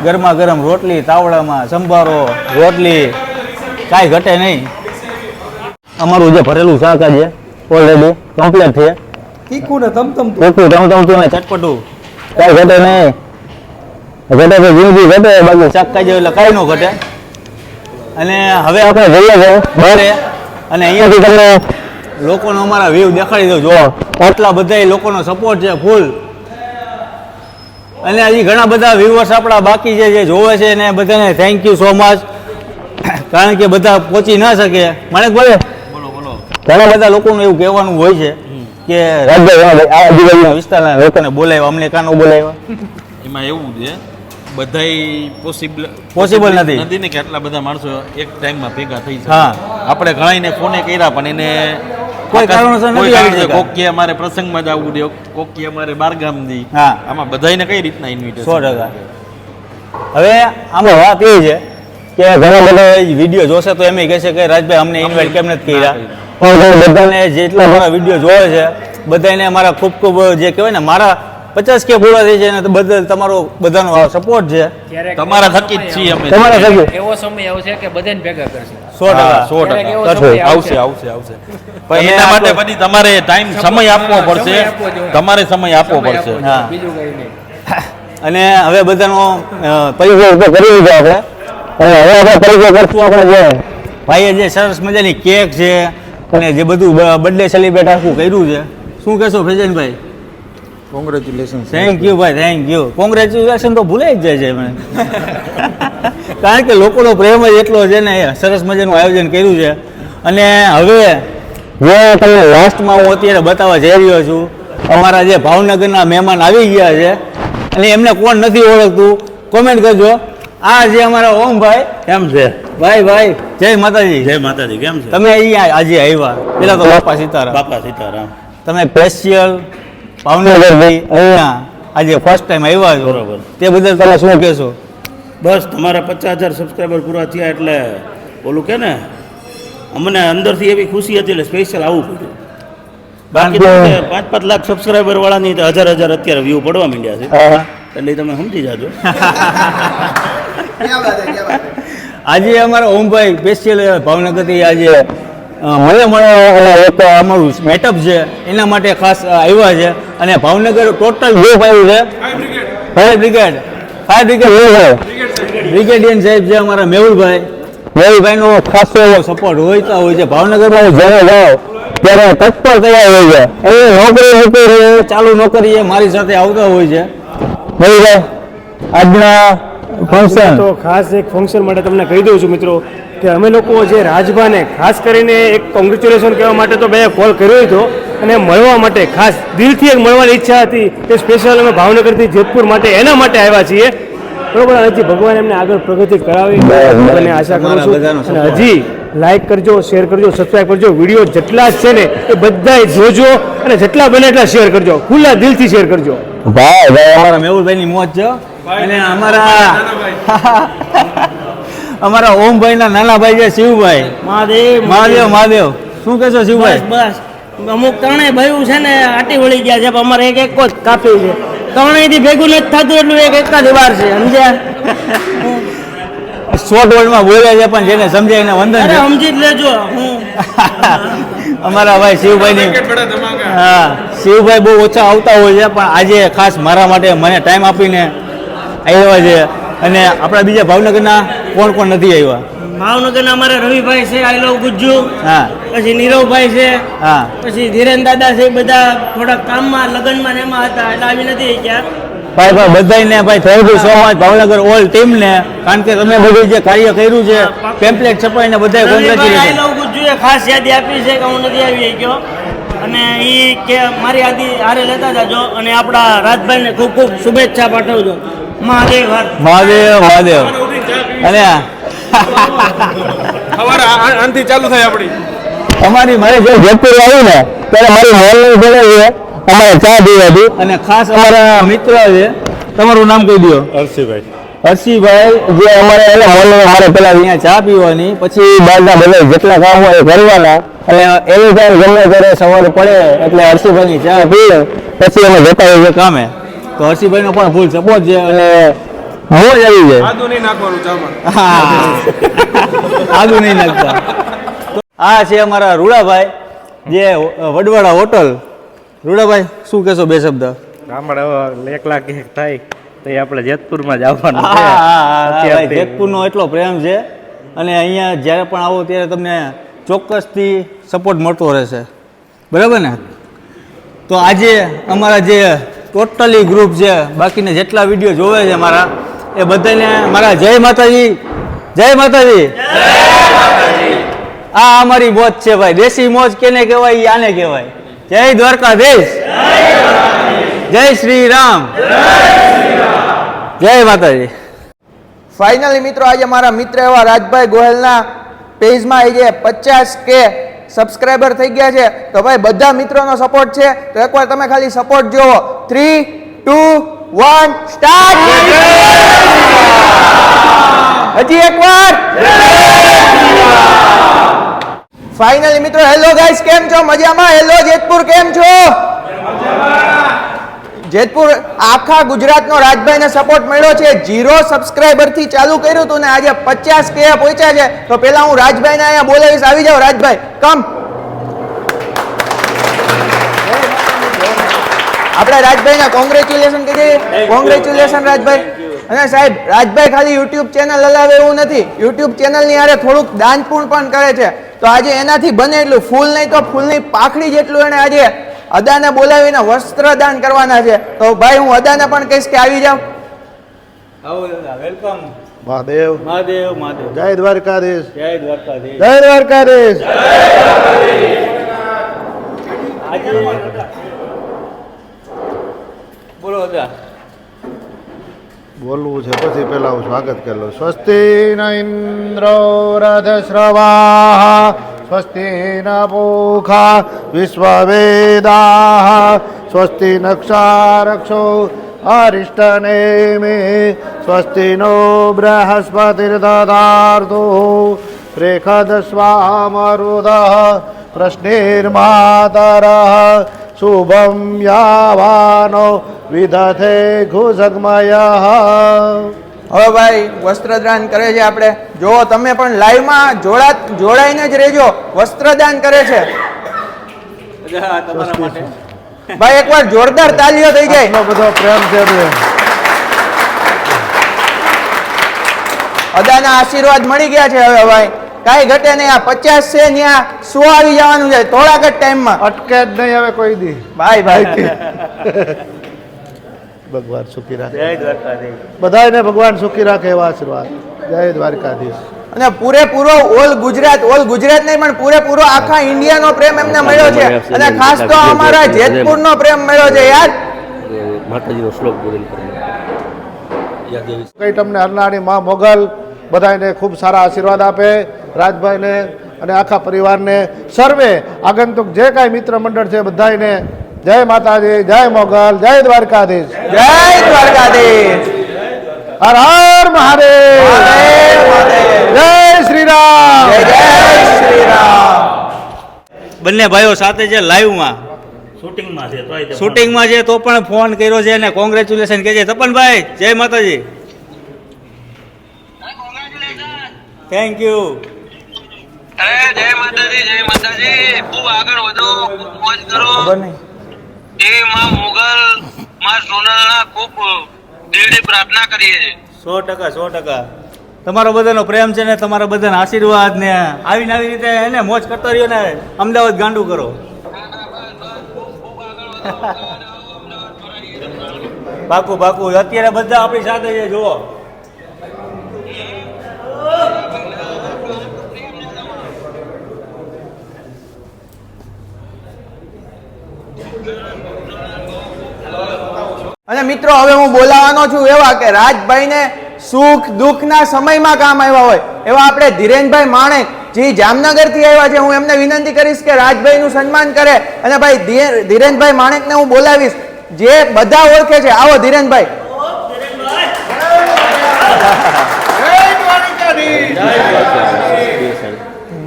ગરમા ગરમ રોટલી તાવડામાં, સંભારો, રોટલી કાંઈ ઘટે નહીં. અમારું જે ભરેલું શાક છે ઓલરેડી કમ્પ્લીટ છે. તીખું ને તમતમતું ને ચટપટું કાંઈ ઘટે નહીં. ઘટે તો જિંદગી ઘટે, બાકી શાક ખાઈ જાય એટલે કાંઈ ન ઘટે. અને હવે આપણે જઈએ છીએ બહારે અને અહીંયાથી તમને લોકોનો અમારા વ્યૂ દેખાડી દો. જો આટલા બધા લોકોનો સપોર્ટ છે ફૂલ. અને હજી ઘણા બધા વ્યુઅર્સ આપણા બાકી છે જે જોવે છે ને બધાને થેન્ક યુ સો મચ. કારણ કે બધા પહોંચી ના શકે. મને બોલે ઘણા બધા લોકોનું એવું કહેવાનું હોય છે કે રાજભાઈ આ આજુબાજુના વિસ્તારના લોકોને બોલાવ્યા, અમને કાં ન બોલાવ્યા? એમાં એવું છે બધાય Possible નથી. નથી ને કે આટલા બધા માણસો એક ટાઈમમાં ભેગા થઈ શકે. હા. આપણે ઘણાઈને ફોને કર્યા પણ એને કોઈ કારણોસર નથી કોઈ આવી કારણોસર શક્યા. કોક કે અમારે પ્રસંગમાં જવું દે, કોક કે અમારે બારગામથી. હા. આમાં બધાયને કઈ રીતના ઇન્વિટેશન? 100%. હવે આમાં વાત એ છે કે ઘણા બધા વિડીયો જોશે તો એમ કહેશે કે રાજભાઈ અમને ઇન્વાઇટ કેમ નથી કર્યા. પણ બધાને જેટલા મારા વિડીયો જોવે છે બધાને મારા ખૂબ ખૂબ જે કહેવાય ને મારા 50K પૂરા થઈ છે અને બદલ તમારો બધાનો સપોર્ટ છે. તમારા થકી જ છીએ અમે. તમારા થકી એવો સમય આવશે કે બધાને ભેગા કરશે 100%. ક્યારેક એવો સમય આવશે. પણ એના માટે પછી તમારે સમય આપવો પડશે. તમારે સમય આપવો પડશે. હા. બીજું કઈ નહીં. અને હવે બધાનો પરિચય તો કરી લીધો આપણે અને હવે આપણે પરિચય કરશું આપણે જે ભાઈએ જે સરસ મજાની કેક છે અને જે બધું બર્થડે સેલિબ્રેટ આખું કર્યું છે. શું કહેશો ફેજનભાઈ? કોંગ્રેચ્યુલેશન. થેન્ક યુ ભાઈ, થેન્ક યુ. કોંગ્રેચ્યુલેશન તો ભૂલાઈ જ જાય છે મને કારણ કે લોકોનો પ્રેમ જ એટલો છે ને. સરસ મજાનું આયોજન કર્યું છે અને હવે જે તમને લાસ્ટમાં હું અત્યારે બતાવવા જઈ રહ્યો છું અમારા જે ભાવનગરના મહેમાન આવી ગયા છે અને એમને કોણ નથી ઓળખતું કોમેન્ટ કરજો. આ જે અમારા ઓમભાઈ કેમ છે? ભાઈ જય માતાજી. જય માતાજી. કેમ છે? તમે અહીંયા આજે આવ્યા પેલા તો બાપા સીતારામ, બાપા સીતારામ. તમે સ્પેશિયલ ભાવનગરથી અહીંયા આજે ફર્સ્ટ ટાઈમ આવ્યા છો બરોબર. તે બદલ તમે શું કહેશો? બસ તમારા 50,000 સબસ્ક્રાઈબર પૂરા થયા એટલે ઓલું કે ને અમને અંદરથી એવી ખુશી હતી એટલે સ્પેશિયલ આવવું પડ્યું. બાકી તો 5-5 લાખ સબસ્ક્રાઈબર વાળાની તો 1000 અત્યારે વ્યૂ પડવા માંડ્યા છે હા. એટલે તમે સમજી જાજો. આજે અમારા ઓમભાઈ સ્પેશિયલ ભાવનગરથી આજે મળે એક અમારું મેટઅપ છે એના માટે ખાસ આવ્યા છે અને ભાવનગર ટોટલ ગ્રુપ આવ્યું છે. ફાયર બ્રિગેડ બ્રિગેડિયન સાહેબ છે અમારા મેહુલભાઈનો ખાસો એવો સપોર્ટ હોતા હોય છે. ભાવનગરમાં જ્યારે જાઓ ત્યારે તત્પર તૈયાર હોય છે. એ નોકરી ચાલુ નોકરી એ મારી સાથે આવતા હોય છે. મેહુલભાઈ આજના ફંક્શન તો ખાસ એક ફંક્શન માટે તમને કહી દઉં છું મિત્રો કે અમે લોકો જે રાજભાને ખાસ કરીને એક કોંગ્રેચ્યુલેશન કહેવા માટે તો મેં કોલ કર્યો હતો અને મળવા માટે ખાસ દિલથી એક મળવાની ઈચ્છા હતી કે સ્પેશિયલ અમે ભાવનગરથી જેતપુર માટે એના માટે આવ્યા છીએ. બરોબર. હજી ભગવાન એમને આગળ પ્રગતિ કરાવી અને આશા કરું છું. અને હજી લાઈક કરજો, શેર કરજો, સબસ્ક્રાઈબ કરજો. વિડીયો જેટલા છે ને એ બધાય જોજો અને જેટલા બને એટલા શેર કરજો. ખુલ્લા દિલથી શેર કરજો. ભાઈ અમારા મેહુલભાઈની મોજ છે અને અમારા ઓમભાઈના નાના ભાઈ છે શિવભાઈ. મહાદેવ શું કહેશો શિવભાઈ? બસ અમુક ત્રણેય ભાઈઓ છે ને આટી વળી ગયા છે પણ અમારે એક જ કાપ્યું છે. ત્રણેયથી ભેગું નથી થતું એટલું એક જ વાર છે સમજ્યા. શોર્ટ વર્ડમાં બોલે છે પણ જેને સમજાય એને વંદન છે. સમજી જ લેજો. અમારા ભાઈ શિવભાઈની હા શિવભાઈ બહુ ઓછા આવતા હોય છે પણ આજે ખાસ મારા માટે મને ટાઈમ આપીને આવ્યા છે. અને આપણા બીજા ભાવનગરના કોણ નથી આવ્યા? ભાવનગરના અમારે રવિભાઈ છે, આઈ લવ ગુજ્જુ, હા પછી નીરવભાઈ છે, હા પછી ધીરેન દાદા છે. બધા થોડા કામમાં લગ્નમાં ને એમાં હતા એટલે આવી નથી ગયા. ભાઈ બધાને ભાઈ thank you so much Bhavnagar all ટીમને કારણ કે તમે બધું જે કાર્ય કર્યું છે પેમ્પલેટ છપાઈને બધાય રવિભાઈ આઈ કોંગ્રેચ્યુલેશન. લવ ગુજ્જુએ ખાસ યાદી આપી છે કે હું નથી આવી ગયો અને એ કે મારી યાદી હારે લેતા જાજો અને આપણા રાજભાઈને ખૂબ ખૂબ શુભેચ્છા પાઠવજો. મહાદેવ હર મહાદેવ અને આનથી ચાલુ થાય આપણી અમારી મારે જે જેતપુર આવ્યું ને ત્યારે મારી મોલની જોડે અમારે ચા પીવી હતી અને ખાસ અમારા મિત્ર છે. તમારું નામ કહી દો. હર્ષિભાઈ જે અમારે એને મોલને મારે પેલા અહીંયા ચા પીવાની પછી બહારના બધા જેટલા કામ હોય એ કરવાના અને એની ટાઈમ ગમે ત્યારે સવારે પડે એટલે હર્ષિભાઈની ચા પીએ પછી અમે જતા હોઈએ કામે. તો હર્ષિભાઈનો પણ ફૂલ સપોર્ટ છે અને મોજ આવી જાય. આદુ નહીં નાખવાનું ચામાં. આદુ નહીં નાખતા. આ છે અમારા રૂડાભાઈ જે વડવાડા હોટલ. રૂડાભાઈ શું કહેશો બે શબ્દ? ગામડે 1 લાખ એક થાય તો એ આપણે જેતપુરમાં જ આવવાનું જેતપુરનો એટલો પ્રેમ છે અને અહીંયા જ્યારે પણ આવો ત્યારે તમને ચોક્કસથી સપોર્ટ મળતો રહેશે. બરાબર ને? તો આજે અમારા જે ટોટલી ગ્રુપ છે બાકીના જેટલા વિડીયો જોવે છે મારા એ બધાને મારા જય માતાજી. જય માતાજી. આ અમારી મોજ છે ભાઈ. દેશી મોજ કેને કહેવાય? આને કહેવાય. જય દ્વારકાધીશ. જય શ્રી રામ. જય માતાજી. ફાઇનલી મિત્રો આજે મારા મિત્ર એવા રાજભાઈ ગોહેલના પેજમાં આજે 50K સબસ્ક્રાઇબર થઈ ગયા છે. તો ભાઈ બધા મિત્રોનો સપોર્ટ છે, તો એકવાર તમે ખાલી સપોર્ટ જોવો. 3, 2, 1 સ્ટાર્ટ. હજી એકવાર. ફાઇનલી મિત્રો હેલો ગાઈસ, કેમ છો? મજામાં? હેલો જેતપુર, કેમ છો? જેતપુર આખા ગુજરાતનો રાજભાઈને સપોર્ટ મળ્યો છે. 0 સબસ્ક્રાઇબર થી ચાલુ કર્યું હતું ને આજે 50K પહોંચ્યા છે. તો પહેલા હું રાજભાઈને અહીંયા બોલાવીશ. આવી જાઓ રાજભાઈ, કમ. આપણે રાજભાઈને કોંગ્રેચ્યુલેશન કહીએ. કોંગ્રેચ્યુલેશન રાજભાઈ. અને સાહેબ, રાજભાઈ ખાલી યુટ્યુબ ચેનલ હલાવે એવું નથી, યુટ્યુબ ચેનલની હારે થોડુંક દાન પણ કરે છે. તો આજે એનાથી બને એટલું, ફૂલ નહીં તો ફૂલની પાખડી જેટલું એને આજે અદાને બોલાવીને વસ્ત્ર દાન કરવાના છે. તો ભાઈ હું અદાને પણ કહીશ કે આવી જાવ. આવો દાદા, વેલકમ. મહાદેવ મહાદેવ મહાદેવ. જય દ્વારકાધીશ. જય દ્વારકાધીશ. જય દ્વારકાધીશ. આજે બોલો દાદા. બોલવું છે પછી પેલા હું સ્વાગત કરી લઉં. સ્વસ્તિ ન ઇન્દ્રો રથશ્રવાઃ સ્વસ્તિ ન પૂષા વિશ્વવેદાઃ સ્વસ્તિ નક્ષારક્ષો અરિષ્ટનેમિ સ્વસ્તિ નો બૃહસ્પતિર્દધાતુ પ્રેખદસ્વામરુદઃ પ્રશ્નિર્માતરઃ શુભમ યાવાનો વિદધે ઘુસગમય. હવે ભાઈ વસ્ત્રદાન કરે છે. આપણે જો તમે પણ લાઈવમાં જોડાઈને જ રહેજો. વસ્ત્રદાન કરે છે દાદા, તમારા માટે ભાઈ. એકવાર જોરદાર તાલીઓ થઈ જાય. આટલો બધો પ્રેમ છે બે. અદાના આશીર્વાદ મળી ગયા છે. હવે ભાઈ કાંઈ ઘટે નહીં. આ 50 છે ત્યાં 100 આવી જવાનું છે થોડાક જ ટાઈમમાં. અટકે જ નહીં હવે કોઈ દી. ભાઈ ભાઈ ભગવાન સુખી રાખે. જય દ્વારકાધીશ. બધાને ભગવાન સુખી રાખે એવા આશીર્વાદ. જય દ્વારકાધીશ. અને પૂરેપૂરો ઓલ ગુજરાત નહીં પણ પૂરેપૂરો આખા ઇન્ડિયાનો પ્રેમ એમને મળ્યો છે. અને ખાસ તો અમારા જેતપુરનો પ્રેમ મળ્યો છે યાર. માતાજીનો શ્લોક બોલેલ કઈ તમને હરનાળી માં મોગલ બધાને ખૂબ સારા આશીર્વાદ આપે, રાજભાઈને અને આખા પરિવારને, સર્વે આગંતુક જે કાંઈ મિત્ર મંડળ છે બધાને જય માતાજી, જય મોગલ, જય દ્વારકાધીશ. જય દ્વારકાધીશ. હર હર મહાદેવ. જય શ્રી રામ. જય શ્રી રામ. બંને ભાઈઓ સાથે છે લાઈવમાં, શૂટિંગમાં છે તોય તે શૂટિંગમાં છે તો પણ ફોન કર્યો છે અને કોંગ્રેચ્યુલેશન કહે છે. તપનભાઈ જય માતાજી. Thank you. જય માતાજી. ખૂબ આગળ વધો, ખૂબ મોજ કરો. ખબર નહીં. એ માં મુગલ માં સોનલના ખૂબ દિલથી પ્રાર્થના કરીએ છીએ. 100%. તમારો બધાનો પ્રેમ છે ને તમારા બધાના આશીર્વાદ ને આવીને આવી રીતે એને મોજ કરતા રહ્યો ને અમદાવાદ ગાંડું કરો. પાકું. અત્યારે બધા આપણી સાથે છે જુઓ. અને મિત્રો હવે હું બોલાવાનો છું એવા કે રાજભાઈને સુખ દુઃખના સમયમાં કામ આવ્યા હોય એવા આપણે ધીરેનભાઈ માણેક જે જામનગરથી આવ્યા છે. હું એમને વિનંતી કરીશ કે રાજભાઈનું સન્માન કરે. અને ભાઈ ધીરેનભાઈ માણેકને હું બોલાવીશ, જે બધા ઓળખે છે. આવો ધીરેનભાઈ.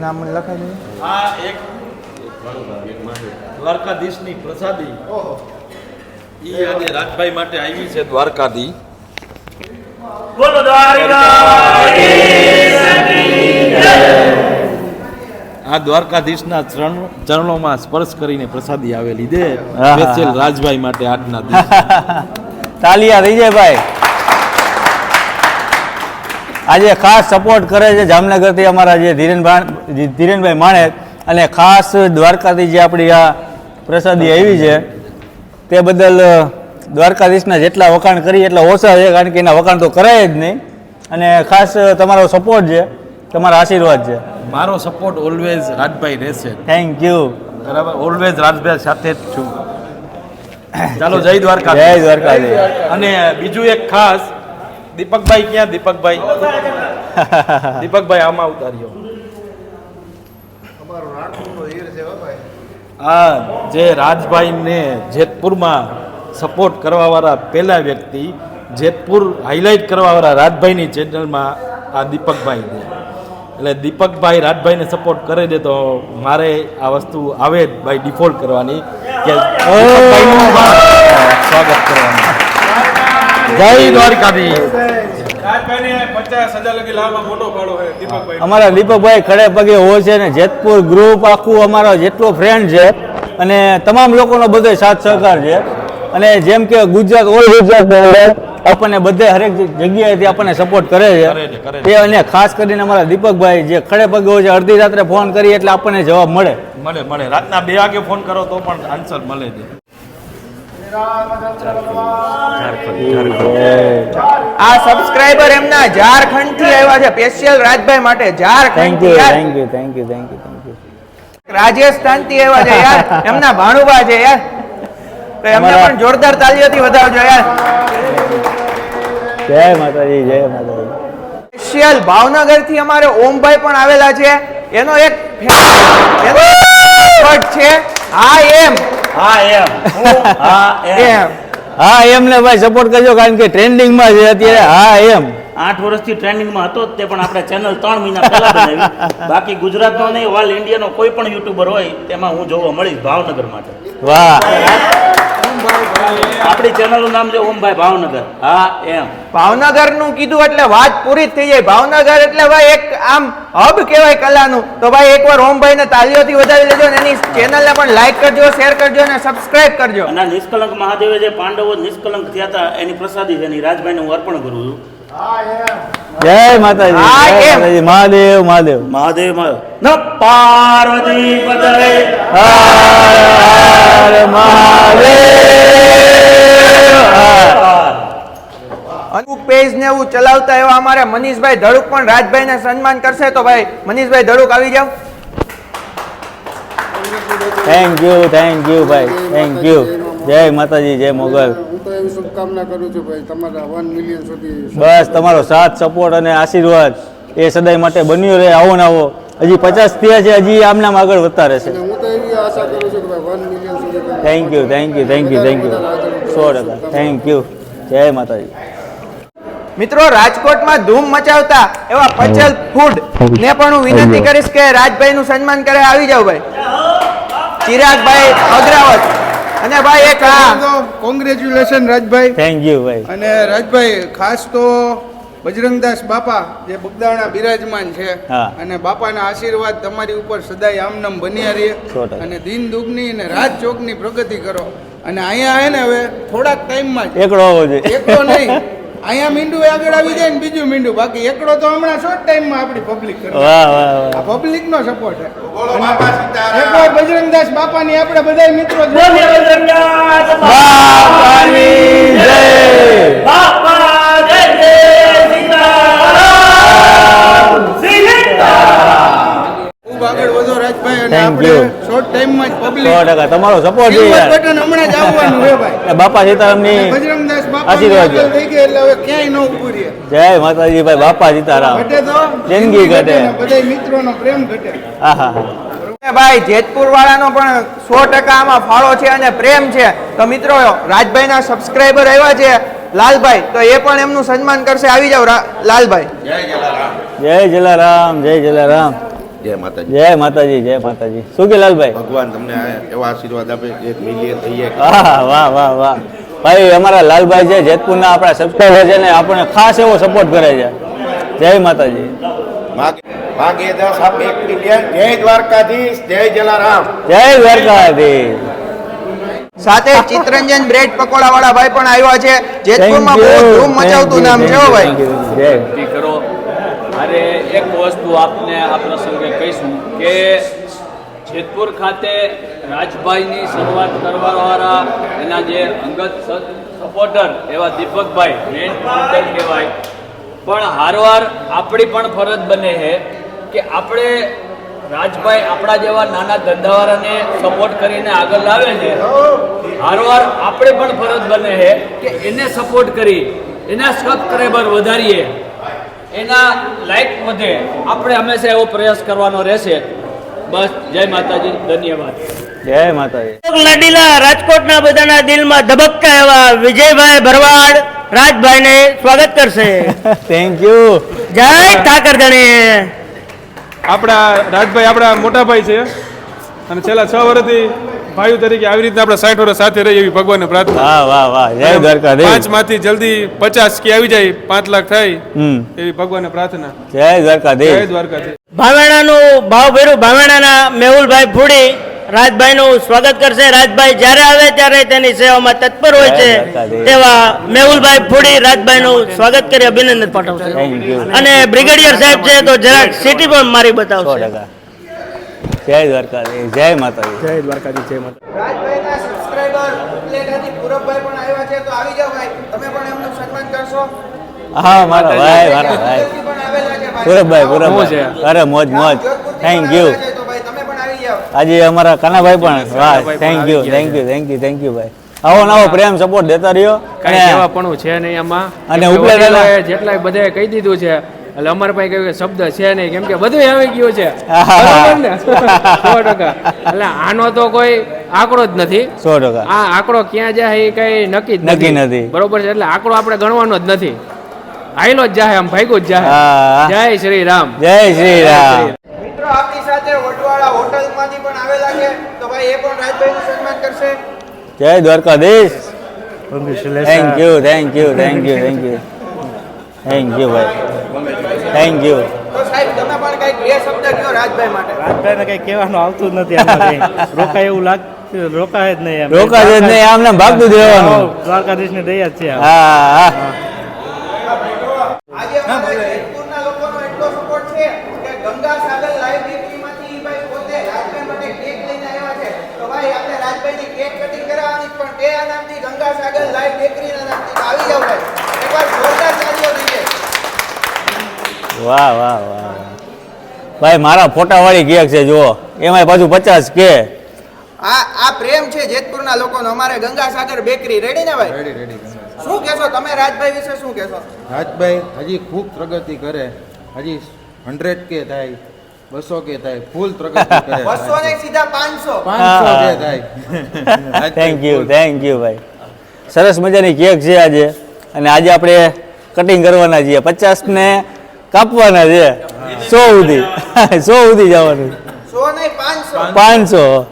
નામ લખાય છે. આ એક દ્વારકાધીશની પ્રસાદી ઈ આજે રાજભાઈ માટે આવી છે. દ્વારકાધી બોલો આ દ્વારકાધીશના ચરણોમાં સ્પર્શ કરીને પ્રસાદી આવેલી દે સ્પેશિયલ રાજભાઈ માટે આજના દિવસ. તાલિયા થઈ જાય ભાઈ. આજે ખાસ સપોર્ટ કરે છે જામનગરથી અમારા જે ધીરેનભાઈ માણેક, અને ખાસ દ્વારકાથી જે આપણી આ પ્રસાદી આવી છે તે બદલ દ્વારકાધીશના જેટલા વખાણ કરીએ એટલા ઓછા છે, કારણ કે એના વખાણ તો કરાય જ નહીં. અને ખાસ તમારો સપોર્ટ છે, તમારા આશીર્વાદ છે. મારો સપોર્ટ ઓલવેઝ રાજભાઈ રહેશે. Thank you. બરાબર, ઓલવેઝ રાજભાઈ સાથે જ છું. ચાલો જય દ્વારકા. જય દ્વારકાધીશ. અને બીજું એક ખાસ દીપકભાઈ ક્યાં દીપકભાઈ દીપકભાઈ આમાં ઉતાર્યો આ જે રાજભાઈને જેતપુરમાં સપોર્ટ કરવાવાળા પહેલા વ્યક્તિ જેતપુર હાઇલાઇટ કરવાવાળા રાજભાઈની ચેનલમાં આ દીપકભાઈ છે. એટલે દીપકભાઈ રાજભાઈને સપોર્ટ કરે છે તો મારે આ વસ્તુ આવે જ બાય ડિફોલ્ટ કરવાની કે દીપકભાઈનું સ્વાગત કરવાનું. જય દ્વારકાધીશ. અમારા દીપકભાઈ ખડે પગે હોય છે ને જેતપુર ગ્રુપ આખું અમારો જેટલો ફ્રેન્ડ છે અને તમામ લોકોનો બધો સાથ સહકાર છે. અને જેમ કે ગુજરાત ઓલ ગુજરાત આપણને બધે હરેક જગ્યાએથી આપણને સપોર્ટ કરે છે એ અને ખાસ કરીને અમારા દીપકભાઈ જે ખડે પગે હોય છે અડધી રાત્રે ફોન કરીએ એટલે આપણને જવાબ મળે રાતના 2 વાગે ફોન કરો તો પણ આન્સર મળે છે. આ સબસ્ક્રાઇબર એમના ઝારખંડ થી આવ્યા છે સ્પેશિયલ રાજભાઈ માટે. ઝારખંડ થી યાર, થેન્ક યુ રાજસ્થાન થી આવ્યા છે યાર, એમના ભાણુબા છે યાર, તો એમને પણ જોરદાર તાલીઓથી વધાવજો યાર. જય માતાજી જય માતાજી. સ્પેશિયલ ભાવનગર થી અમારે ઓમભાઈ પણ આવેલા છે. એનો એક છે હા એમને ભાઈ સપોર્ટ કરજો કારણ કે ટ્રેન્ડિંગમાં છે અત્યારે. હા એમ 8 વર્ષથી ટ્રેન્ડિંગમાં હતો જ તે પણ આપણે ચેનલ 3 મહિના પહેલા બનાવી. બાકી ગુજરાતનો નહીં ઓલ ઇન્ડિયાનો કોઈ પણ યુટ્યુબર હોય તેમાં હું જોવા મળીશ ભાવનગર માટે. વાહ. આપણી ચેનલનું નામ છે ઓમભાઈ ભાવનગર. હા એમ ભાવનગર નું કીધું એટલે વાત પૂરી જ થઈ જાય. ભાવનગર એટલે ભાઈ એક આમ હબ કહેવાય કલાનું. તો ભાઈ એકવાર ઓમભાઈ ને તાલીઓથી વધાવી લેજો ને એની ચેનલને પણ લાઈક કરજો, શેર કરજો અને સબસ્ક્રાઇબ કરજો. અને નિષ્કલંક મહાદેવે જે પાંડવો નિષ્કલંક થયા હતા એની પ્રસાદી છે એની રાજભાઈને હું અર્પણ કરું છું. જય માતાજી જય માતાજી. મહાદેવ મહાદેવ મહાદેવ ન પાર્વતી પતય હર મહાદેવ. પેજ ને એવું ચલાવતા એવા અમારે મનીષભાઈ ધડુક પણ રાજભાઈ ને સન્માન કરશે. તો ભાઈ મનીષભાઈ ધડુક આવી જાવ. થેન્ક યુ ભાઈ થેન્ક યુ. જય માતાજી જય મોગલ. હું તો એવી શુભકામના કરું છું ભાઈ તમારા 1 મિલિયન સુધી. બસ તમારો સાથ સપોર્ટ અને આશીર્વાદ એ સદાય માટે બન્યો રહે. આવો ને આવો હજી 50 થયા છે, હજી આમનામ આગળ વધતા રહેશે. હું તો એવી આશા કરું છું કે ભાઈ 1 મિલિયન સુધી. Thank you 100%. Thank you. જય માતાજી. મિત્રો રાજકોટમાં ધૂમ મચાવતા એવા પચલ ફૂડ ને પણ હું વિનંતી કરીશ કે રાજભાઈ નું સન્માન કરે. આવી જાવ ભાઈ. ચિરાગભાઈ અગ્રાવત અને ભાઈ એક કોંગ્રેચ્યુલેશન રાજભાઈ. થેન્ક યુ ભાઈ. અને રાજભાઈ ખાસ તો બજરંગદાસ બાપા જે બગદાણા બિરાજમાન છે હા. અને બાપાના આશીર્વાદ તમારી ઉપર સદાય આમનામ બન્યા રહે 100%. અને દિન દુગની અને રાત ચોકની પ્રગતિ કરો. અને અહીંયા આવે ને હવે થોડાક ટાઈમમાં જ એકડો હોવો જોઈએ. એકડો નહીં, અહીંયા મીંડું આગળ આવી જાય ને બીજું મીંડું. બાકી એકડો તો હમણાં શોર્ટ ટાઈમમાં આપણી પબ્લિક કરે. વાહ વાહ આ પબ્લિક નો સપોર્ટ છે. એકવાર બજરંગદાસ બાપાની આપણે બધા મિત્રો બાપાની જય. બાપા જય જય સીતારામ ખૂબ આગળ વધો રાજભાઈ. અને Thank આપણે you. શોર્ટ ટાઈમમાં જ પબ્લિક 100% તમારો સપોર્ટ છે યાર. બટન હમણાં જ આવવાનું છે ભાઈ. બાપા સીતારામની બજરંગદાસ બાપા આશીર્વાદ છે. થઈ ગયા એટલે હવે ક્યાંય ન ઊભું રહે. જય માતાજી ભાઈ. બાપા સીતારામ. ઘટે તો જિંદગી ઘટે. બધા મિત્રોનો પ્રેમ ઘટે. આહા. ભાઈ જેતપુર વાળાનો પણ 100% આમાં ફાળો છે અને પ્રેમ છે. તો મિત્રો રાજભાઈ ના સબસ્ક્રાઇબર આવ્યા છે લાલભાઈ, તો એ પણ એમનું સન્માન કરશે. આવી જાવ લાલભાઈ. જય જલારામ જય જલારામ. જય માતાજી. જય માતાજી જય માતાજી. શું કે લાલભાઈ? ભગવાન તમને એવા આશીર્વાદ આપે 1 મિલિયન થઈ જાય. હા વાહ વાહ વાહ. ભાઈ અમારા લાલભાઈ છે જેતપુરના આપણા સબસ્ક્રાઇબર છે ને આપણને ખાસ એવો સપોર્ટ કરે છે. જય માતાજી. ભાગે 10 આપ 1 મિલિયન. જય દ્વારકાધીશ. જય જલારામ. જય દ્વારકાધીશ. સાથે ચિત્તરંજન બ્રેડ પકોડા વાળા ભાઈ પણ આવ્યા છે. જેતપુરમાં બહુ ધૂમ મચાવતું નામ છે હો ભાઈ. જય. કરો અરે એક વસ્તુ આપને આ પ્રસંગે કહીશું કે જેતપુર ખાતે રાજભાઈની શરૂઆત કરવાવાળા એના જે અંગત સપોર્ટર એવા દીપકભાઈ મેન ફાઉન્ડર કહેવાય. પણ હારવાર આપણી પણ ફરજ બને છે કે આપણે રાજભાઈ આપણા જેવા નાના ધંધાવાળાને સપોર્ટ કરીને આગળ લાવે છે. હારવાર આપણે પણ ફરજ બને છે કે એને સપોર્ટ કરી એના સબસ્ક્રાઈબર વધારીએ, એના લાઈક વધે. આપણે હંમેશા એવો પ્રયાસ કરવાનો રહેશે. બસ, જય માતાજી, ધન્યવાદ. જય માતાજી. લાડીલા રાજકોટના બધાના દિલમાં ધબકતા એવા વિજયભાઈ ભરવાડ રાજભાઈને સ્વાગત કરશે. Thank you. જય ઠાકરધણી. આપણા રાજભાઈ આપણા મોટા ભાઈ છે અને છેલ્લા 6 વર્ષથી ભાઈઓ તરીકે આવી રીતના આપણે 60 વર્ષ સાથે રહી એવી ભગવાનને પ્રાર્થના. વાહ વાહ વાહ, જય દ્વારકાધીશ. 5 માંથી જલ્દી 50 કે આવી જાય, 5 લાખ થાય એવી ભગવાનને પ્રાર્થના. જય દ્વારકાધીશ. જય દ્વારકાધીશ. ભાવેણાનું ભાવભેરું ભાવેણાના મેહુલભાઈ ફૂડી રાજભાઈનું સ્વાગત કરશે. રાજભાઈ જ્યારે આવે ત્યારે તેની સેવામાં તત્પર હોય છે તેવા મેહુલભાઈ ફૂડી રાજભાઈનું સ્વાગત કરી અભિનંદન પાઠવશે. અને બ્રિગેડિયર સાહેબ છે તો જરાક સિટી પણ મારી બતાવશે. જય દ્વારકાધીશ. જય માતાજી. જય દ્વારકાધીશ. જય માતા. રાજભાઈના સબસ્ક્રાઇબર પ્લેટથી પૂરબભાઈ પણ આવ્યા છે, તો આવી જાઓ ભાઈ, તમે પણ એમનું સન્માન કરશો. હા, મારા ભાઈ, મારા ભાઈ પણ આવેલા છે ભાઈ. પૂરબભાઈ. અરે મોજ મોજ. Thank you. તો ભાઈ તમે પણ આવી જાઓ. આજે અમારા કાનાભાઈ પણ. વાહ, thank you, thank you, thank you, thank you ભાઈ. આવો નવો પ્રેમ સપોર્ટ દેતા રહ્યો. કઈ સેવાપણું છે નહીં આમાં. અને ઉપલેટાના જેટલા બધાએ કહી દીધું છે એટલે અમારે પાસે કઈ શબ્દ છે નહીં, કેમ કે બધું આવી ગયું છે. 100%. એટલે આનો તો કોઈ આંકડો જ નથી. 100%. આ આંકડો ક્યાં જાય એ કઈ નક્કી જ નથી. બરોબર છે. એટલે આંકડો આપણે ગણવાનો જ નથી. આયલો જ જાય, આમ ભાગ્યો જ જાય. જય શ્રી રામ. જય શ્રી રામ. મિત્રો આપણી સાથે વટવાળા હોટલમાંથી પણ આવેલા છે, તો ભાઈ એ પણ રાજભાઈનું સન્માન કરશે. જય Dwarkadhish. Thank you, thank you, thank you, thank you, thank you ભાઈ, થેન્ક યુ. તો સાહેબ તમે પણ કઈક બે શબ્દ કહો રાજભાઈ માટે. રાજભાઈને કઈ કહેવાનું આવતું જ નથી. રોકાય એવું લાગતું, રોકાય જ નહીં. રોકાય જ નહીં, આમને ભાગતું જ રહેવાનું. દ્વારકાધીશની દયા જ છે. હા. આજે અમારા જેતપુરના લોકોનો એટલો સપોર્ટ છે કે ગંગા સાગર લાઈવ બેકરીમાંથી ભાઈ પોતે રાજભાઈ માટે કેક લઈને આવ્યા છે. તો ભાઈ આપણે રાજભાઈની કેક કટિંગ કરાવવાની, પણ તે આ નામથી ગંગા સાગર લાઈવ બેકરીના નામથી. તો આવી જાવ ભાઈ, એકવાર જોરદાર તાળીઓ દઈએ. વાહ વાહ વાહ ભાઈ, મારા ફોટા વાળી કેક છે જુઓ, એમાં પાછું 50 કે. આ પ્રેમ છે જેતપુરના લોકોનો. અમારે ગંગા સાગર બેકરી રેડી ને ભાઈ? રેડી. શું કહેશો તમે રાજભાઈ વિશે, શું કહેશો? રાજભાઈ હજી ખૂબ પ્રગતિ કરે, હજી 100 કે થાય, 200 કે થાય, ફૂલ પ્રગતિ કરે. 200 ને સીધા 500 કે થાય. થેન્ક યુ, થેન્ક યુ ભાઈ. સરસ મજાની કેક છે આજે, અને આજે આપણે કટિંગ કરવાના છીએ. 50 ને કાપવાના છે. 100 સુધી 100 સુધી જવાનું. 100 નહીં 500. 500.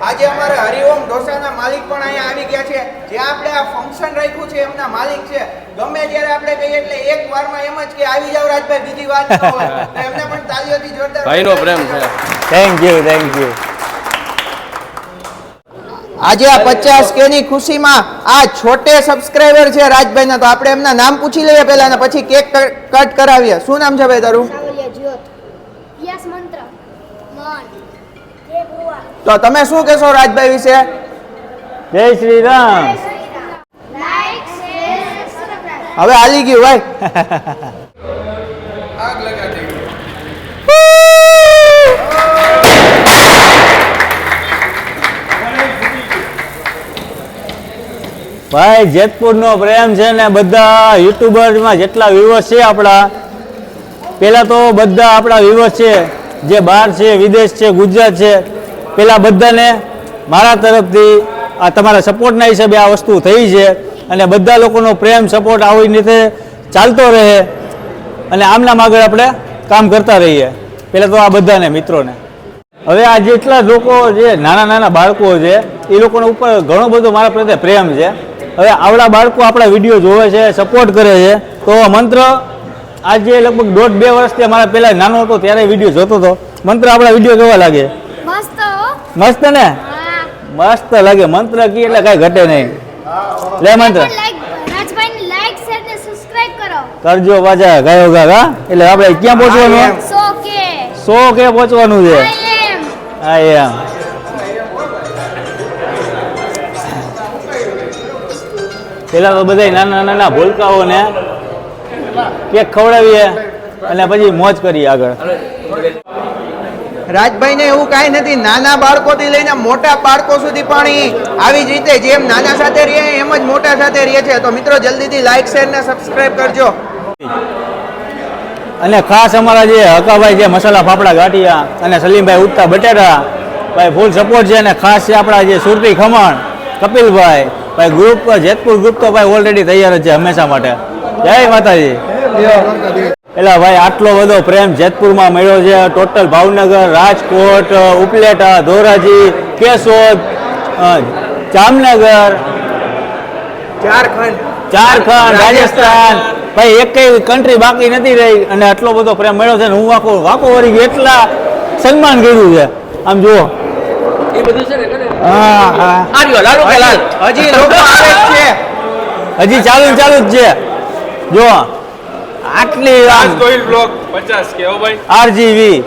આજે અમારે હરિઓમ ઢોસાના માલિક પણ અહીંયા આવી ગયા છે. જે આપણે આ ફંક્શન રાખ્યું છે એમના માલિક છે. ગમે ત્યારે આપણે કહીએ એટલે એક વારમાં એમ જ કે આવી જાવ રાજભાઈ, બીજી વાત ન હોય. તો એમને પણ તાળીઓથી જોરદાર ભાઈનો પ્રેમ છે. Thank you, thank you. આજે આ 50K ની ખુશીમાં આ છોટે સબસ્ક્રાઇબર છે રાજભાઈના, તો આપણે એમના નામ પૂછી લઈએ પહેલા ને પછી કેક કટ કરાવીએ. શું નામ છે ભાઈ તારું? તો તમે શું કહેશો રાજભાઈ વિશે? જય શ્રી રામ. હવે હાલી ગયું ભાઈ. ભાઈ જેતપુરનો પ્રેમ છે ને, બધા યુટ્યુબરમાં જેટલા વ્યુઅર્સ છે આપણા, પહેલાં તો બધા આપણા વ્યુઅર્સ છે જે બહાર છે, વિદેશ છે, ગુજરાત છે, પહેલાં બધાને મારા તરફથી આ તમારા સપોર્ટના હિસાબે આ વસ્તુ થઈ છે. અને બધા લોકોનો પ્રેમ સપોર્ટ આવી રીતે ચાલતો રહે અને આમનામ આગળ આપણે કામ કરતા રહીએ. પહેલાં તો આ બધાને મિત્રોને. હવે આ જેટલા લોકો જે નાના નાના બાળકો છે એ લોકોના ઉપર ઘણો બધો મારા પ્રત્યે પ્રેમ છે. હવે આવડા બાળકો આપણા વિડીયો જોવે છે, સપોર્ટ કરે છે, તો મંત્ર આજે લગભગ 1.5-2 વર્ષથી અમારા પહેલાં નાનો હતો ત્યારે વિડીયો જોતો હતો. મંત્ર આપણા વિડીયો કેવા લાગે? મસ્ત ને? મસ્ત લાગે. મંત્ર કી એટલે કાંઈ ઘટે નહીં. લે મંત્ર કરજો પાછા ગાયો ગા. એટલે આપણે ક્યાં પહોંચવાનું? 100K પહોંચવાનું છે. હા એમ. પેલા તો બધા નાના નાના ભૂલકાઓને કેક ખવડાવીએ અને પછી મોજ કરીએ આગળ. રાજભાઈને એવું કાંઈ નથી, નાના બાળકોથી લઈને મોટા બાળકો સુધી પણ ઈ આવી જ રીતે જેમ નાના સાથે રહે એમ જ મોટા સાથે રહે છે. તો મિત્રો જલ્દીથી લાઈક શેર ને સબસ્ક્રાઇબ કરજો. અને ખાસ અમારા જે હકાભાઈ જે મસાલા ફાફડા ગાંઠિયા અને સલીમભાઈ ઉગતા બટેટા ભાઈ ફૂલ સપોર્ટ છે. અને ખાસ છે આપણા જે સુરતી ખમણ કપિલભાઈ ભાઈ ગ્રુપ જેતપુર ગ્રુપ તો ભાઈ ઓલરેડી તૈયાર જ છે હંમેશા માટે. જય માતાજી. એટલે ભાઈ આટલો બધો પ્રેમ જેતપુરમાં મળ્યો છે. ટોટલ ભાવનગર, રાજકોટ, ઉપલેટા, ધોરાજી, કેશોદ, જામનગર, ઝારખંડ, રાજસ્થાન, ભાઈ એક કન્ટ્રી બાકી નથી રહી. અને આટલો બધો પ્રેમ મળ્યો છે ને હું વાકો વળી ગયો, એટલા સન્માન કર્યું છે. આમ જુઓ હજી ચાલુ જ છે. જો આટલી આરજીવી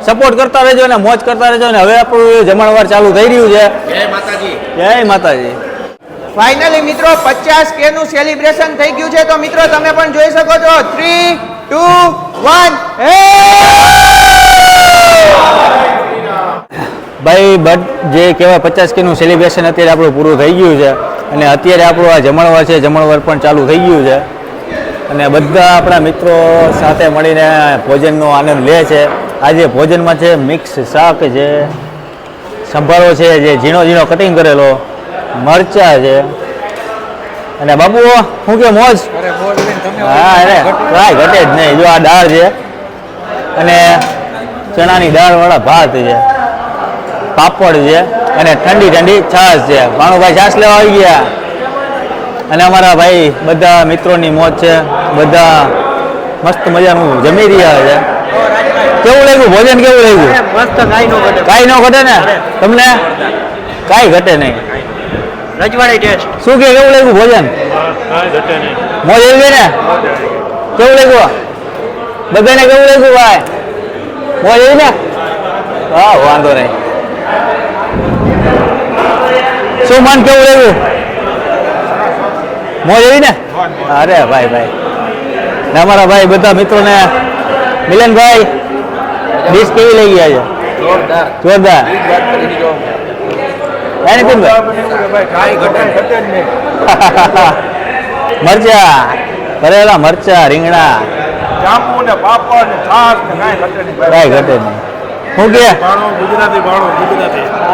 સપોર્ટ કરતા રહેજો અને મોજ કરતા રહેજો. અને હવે આપણું જમણવાર ચાલુ થઈ રહ્યું છે. જય માતાજી. ફાઇનલી મિત્રો 50K નું સેલિબ્રેશન થઈ ગયું છે. તો મિત્રો તમે પણ જોઈ શકો છો. 3, 2, 1 ભાઈ જે કહેવાય 50K નું સેલિબ્રેશન અત્યારે આપણું પૂરું થઈ ગયું છે. અને અત્યારે આપણું આ જમણવાર છે, જમણવાર પણ ચાલુ થઈ ગયું છે. અને બધા આપણા મિત્રો સાથે મળીને ભોજનનો આનંદ લે છે. આજે ભોજનમાં છે મિક્સ શાક છે, સંભારો છે જે ઝીણો ઝીણો કટિંગ કરેલો, મરચા છે. અને બાપુ શું કે મોજ? હા અરે કાંઈ ઘટે જ નહીં. જો આ દાળ છે અને ચણાની દાળવાળા ભાત છે, પાપડ છે અને ઠંડી ઠંડી છાશ છે. ભાણુભાઈ છાશ લેવા આવી ગયા. અને અમારા ભાઈ બધા મિત્રોની મોજ છે, બધા મસ્ત મજાનું જમી રહ્યા છે. કેવું લાગ્યું ભોજન? કેવું લાગ્યું? મસ્ત. કાંઈ ન ઘટે ને તમને? કાંઈ ઘટે નહીં. રજવાડી ટેસ્ટ. શું કે કેવું લાગ્યું ભોજન? મોજ આવી ગઈ ને? કેવું લાગ્યું બધાને? કેવું લાગ્યું ભાઈ? મોજ આવી ને? હા વાંધો નહીં. શું મન કેવું લાગ્યું? મોજ આવી ને? અરે ભાઈ ભાઈ ને અમારા ભાઈ બધા મિત્રોને મિલનભાઈ ડીશ કેવી લઈ ગયા છે? જોરદાર. મરચા ભરેલા મરચા, રીંગણા, જાંબુ ને પાપડ ને છાશ ને કાંઈ ઘટે નહીં. કાંઈ ઘટે નહીં. શું કે ગુજરાતી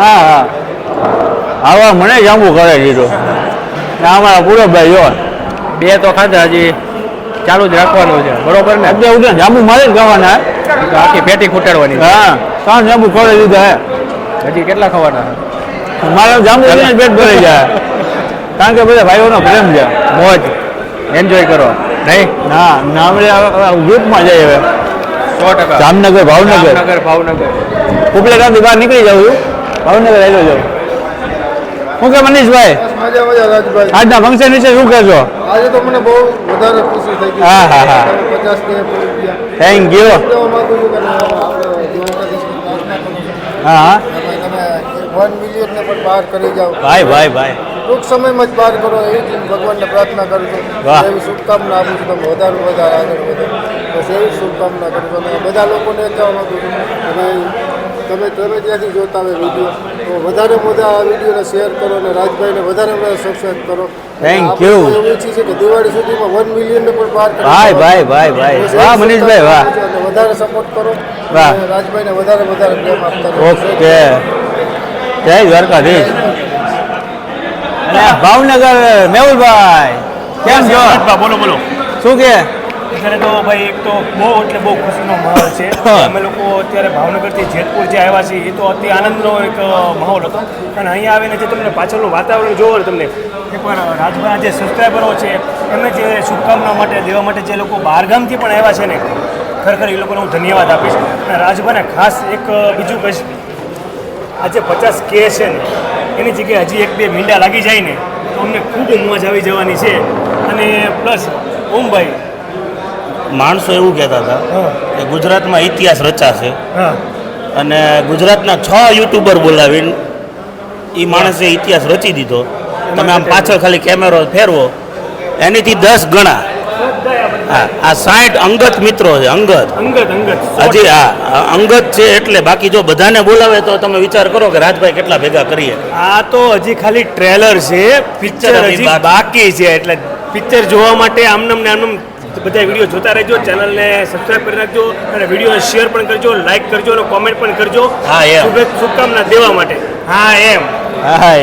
હા હા આવા મને જાંબુ કરે દીધું. ને અમારા પૂરબભાઈ જો 2 તો ખાધા, હજી ચાલુ જ રાખવાનું છે. બરોબર ને? અત્યારે જાંબુ મારે જ ખાવાના. આખી પેટી ખૂટાડવાની. હા 3 જાંબુ ખવડાવી દીધા. હજી કેટલા ખાવાના? મારે જાંબુ પેટ ભરાઈ જાય. કારણ કે બધા ભાઈઓનો પ્રેમ છે. મોજ એન્જોય કરો નહીં? ના આપણે ગ્રુપમાં જઈએ હવે 100%. જામનગર, ભાવનગર ઉપલેટાથી બહાર નીકળી જાઉં, ભાવનગર આવી જાઉં. શું કે મનીષભાઈ આજના ફંક્શન વિશે શું કહેશો? આજે તો મને બહુ વધારે ખુશી થઈ ગઈ. હા હા હા 50K થેન્ક યુ. હા હા 1 મિલિયનને પણ પાર કરી જાઓ. ભાઈ ટૂંક સમયમાં જ પાર કરો એવી જ ભગવાનને પ્રાર્થના કરું છું. વાહ. એવી શુભકામના આપું છું. તમે વધારે આગળ વધો બસ એવી શુભકામના કરું છું. અને બધા લોકોને કહેવા માગું છું કે ભાઈ તમે ત્યાંથી જોતા હોય વિડીયો તો વધારે આ વિડીયોને શેર કરો અને રાજભાઈને વધારે સબસ્ક્રાઈબ કરો. Thank આપણે you. એવું ઈચ્છીએ છીએ કે દિવાળી સુધીમાં 1 મિલિયનને પણ પાર કરી ભાઈ વાહ મનીષભાઈ વાહ. અને વધારે સપોર્ટ કરો. વાહ. અને રાજભાઈને વધારે પ્રેમ આપતા રહો. ઓકે જય દ્વારકાધીશ. અને ભાવનગર મેહુલભાઈ કેમ છો? બોલો. શું કે અત્યારે તો ભાઈ એક તો બહુ એટલે બહુ ખુશીનો માહોલ છે. અમે લોકો અત્યારે ભાવનગરથી જેતપુર જે આવ્યા છીએ એ તો અતિ આનંદનો એક માહોલ હતો. અને અહીંયા આવીને જે તમને પાછળનું વાતાવરણ જોવો ને તમને એકવાર રાજભાઈના જે સબસ્ક્રાઈબરો છે એમને જે શુભકામના માટે દેવા માટે જે લોકો બહારગામથી પણ આવ્યા છે ને ખરેખર એ લોકોને હું ધન્યવાદ આપીશ. અને રાજભાઈને ખાસ એક બીજું કહીશ, આજે 50K છે ને એની જગ્યાએ હજી 1-2 મીંડા લાગી જાય ને તો અમને ખૂબ મોજ આવી જવાની છે. અને પ્લસ ઓમભાઈ માણસો એવું કહેતા હતા કે ગુજરાતમાં ઇતિહાસ રચાશે અને ગુજરાતના 6 યુટ્યુબર બોલાવીને એ માણસે ઇતિહાસ રચી દીધો. તમે આમ પાછળ ખાલી કેમેરો ફેરવો એનીથી 10 ગણા હા આ 60 અંગત મિત્રો છે અંગત હજી હા અંગત છે એટલે બાકી જો બધાને બોલાવે તો તમે વિચાર કરો કે રાજભાઈ કેટલા ભેગા કરીએ. આ તો હજી ખાલી ટ્રેલર છે, પિક્ચર હજી બાકી છે. એટલે પિક્ચર જોવા માટે આમનામ ને આમનામ બધા વિડીયો જોતા રહેજો, ચેનલને સબસ્ક્રાઇબ કરી નાખજો અને વિડીયોને શેર પણ કરજો, લાઈક કરજો અને કોમેન્ટ પણ કરજો. હા એમ શુભકામના દેવા માટે. હા એમ હા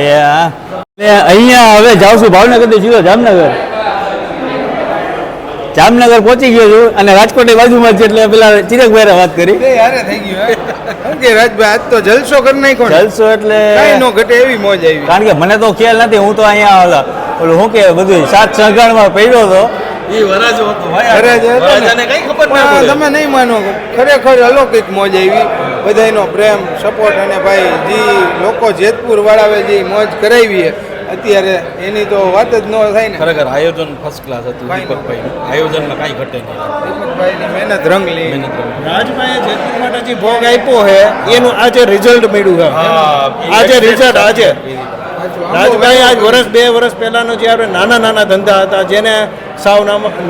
અહીંયા હવે જાઉં છું ભાવનગરથી સીધો જામનગર. જામનગર પહોંચી ગયો છું અને રાજકોટ બાજુમાં છે એટલે પેલા ચિરગભાઈ વાત કરી યારે થઈ ગયું શું કે રાજભાઈ આજ તો જલસો કરી નાખ્યો ને. જલસો એટલે કઈ નો ઘટે એવી મોજ આવી. કારણ કે મને તો ખ્યાલ નથી, હું તો અહીંયા ઓલું શું કે બધું સાત સહગાણમાં પડ્યો હતો. તમે નહીં માનો ખરેખર અલૌકિક મોજ આવી. બધાનો પ્રેમ સપોર્ટ અને ભાઈ જે લોકો જેતપુર વાળાએ જે મોજ કરાવી અત્યારે એની તો વાત જ ન થાય ને. ખરેખર આયોજન ફર્સ્ટ ક્લાસ હતું દીપકભાઈનું. આયોજનમાં કાંઈ ઘટે નહીં. દીપકભાઈની મહેનત રંગ લી. રાજભાઈએ જેતપુર માટે જે ભોગ આપ્યો છે એનું આજે રિઝલ્ટ મળ્યું છે. આજે રિઝલ્ટ આજે રાજભાઈ આજ વર્ષ 2 વર્ષ પહેલાનો જે આપણે નાના ધંધા હતા, જેને સાવ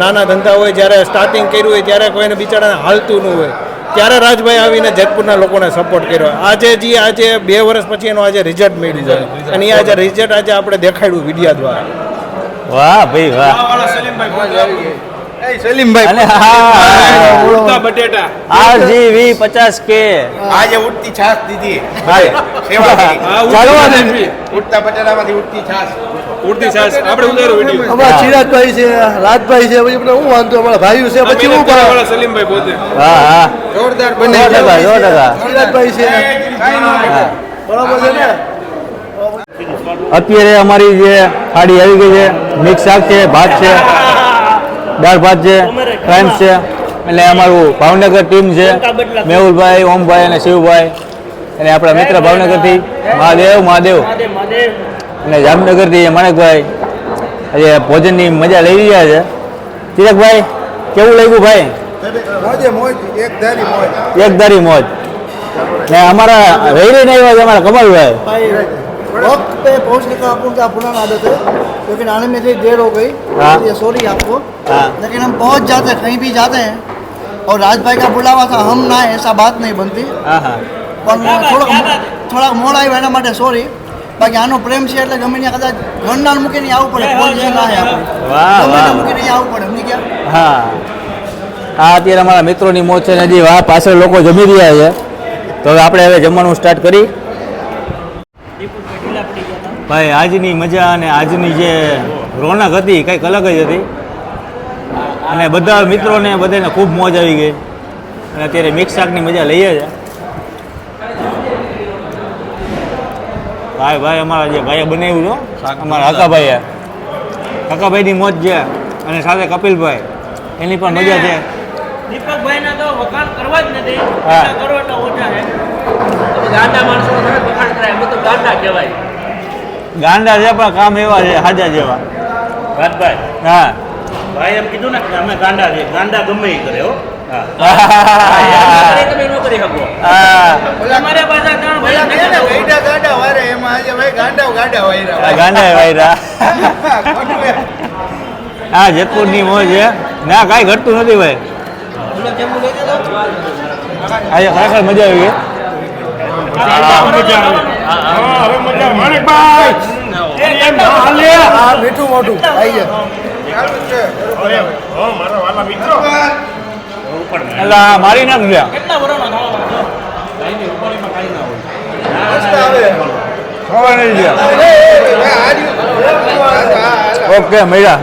નાના ધંધા હોય, જ્યારે સ્ટાર્ટિંગ કર્યું હોય ત્યારે કોઈને બિચારાને હાલતું ન હોય, ત્યારે રાજભાઈ આવીને જેતપુરના લોકોને સપોર્ટ કર્યો. આજે 2 વર્ષ પછી એનો આજે રિઝલ્ટ મળ્યું છે અને એ આજે રિઝલ્ટ આજે આપણે દેખાડ્યું વિડીયા દ્વારા. વાહ ભાઈ વાહ. ઉડતા બટેટા RGV 50K આજે ઉડતી છાશ દીધી. ઉડતા બટેટામાંથી ઉડતી છાશ આપણે ઉતારો વિડિયો. અમારા ચિરાગભાઈ છે, રાજભાઈ છે, પછી આપણે હું વાંધો અમારા ભાઈઓ છે, પછી હું વાળા સલીમભાઈ પોતે હા જોરદાર બને. 100% ચિરાગભાઈ છે બરાબર છે ને. અત્યારે અમારી જે થાળી આવી ગઈ છે, મિક્સ શાક છે, ભાત છે, દાળ ભાત છે, ક્રાઇમ્સ છે. એટલે અમારું ભાવનગર ટીમ છે, મેહુલભાઈ, ઓમભાઈ અને શિવભાઈ અને આપણા મિત્ર ભાવનગરથી મહાદેવ અને જામનગરથી માણેકભાઈ આજે ભોજનની મજા લઈ રહ્યા છે. ચિરાગભાઈ કેવું લાગ્યું ભાઈ? મોજ એક એકધારી મોજ. ને અમારા રહી રહીને આવ્યા છે અમારા કમલભાઈ. वक्त पे पहुंचने का अपन का पुराना आदत है, क्योंकि आने में थोड़ी देर हो गई, ये सॉरी आपको, लेकिन हम पहुंच जाते हैं, कहीं भी जाते हैं और राजभाई का बुलावा था, हम ना ऐसा बात नहीं बनती, પણ થોડાક મોડા આવ્યા એના માટે સોરી. બાકી આનો પ્રેમ છે એટલે ગમે ત્યાં કદાચ ઘરના મૂકીને આવવું પડે, પોઝિશન ના આવે આપણે મૂકીને આવવું પડે. સમજી ગયા? હા હા અત્યારે અમારા મિત્રોની મોજ છે ને હજી વાહ પાછળ લોકો જમી રહ્યા છે. તો હવે આપણે હવે જમવાનું સ્ટાર્ટ કરી. ભાઈ આજની મજા અને આજની જે રોનક હતી કંઈક અલગ જ હતી અને બધા મિત્રોને બધાને ખૂબ મોજ આવી ગઈ અને અત્યારે મિક્સ શાકની મજા લઈએ છે. ભાઈ અમારા જે ભાઈએ બનાવ્યું છે અમારા હકાભાઈની મોજ છે અને સાથે કપિલભાઈ એની પણ મજા છે. દીપકભાઈના તો વખાણ કરવા જ નથી, કરો એટલે ઓછા છે. ગાંડા માણસો વખાણ કરાય, એમ તો ગાંડા કહેવાય. ગાંડા છે પણ કામ એવા છે હાજા જેવા. રાજભાઈ હા ભાઈ એમ કીધું ને કે અમે ગાંડા છે, ગાંડા ગમે એ કરે હો. તમે ન કરી શકો. તમારે પાછા ત્રણ ભાઈ ગાંડા વારે એમાં આજે ભાઈ ગાંડા વાયરા. ગાંડા વાયરા. હા જેતપુરની મોજ છે ના કાંઈ ઘટતું નથી ભાઈ. આજે ખરેખર મજા આવી ગઈ. મીઠું મોઢું આવી ગયા. એટલે મારી નાખ લે. ઓકે મેળા.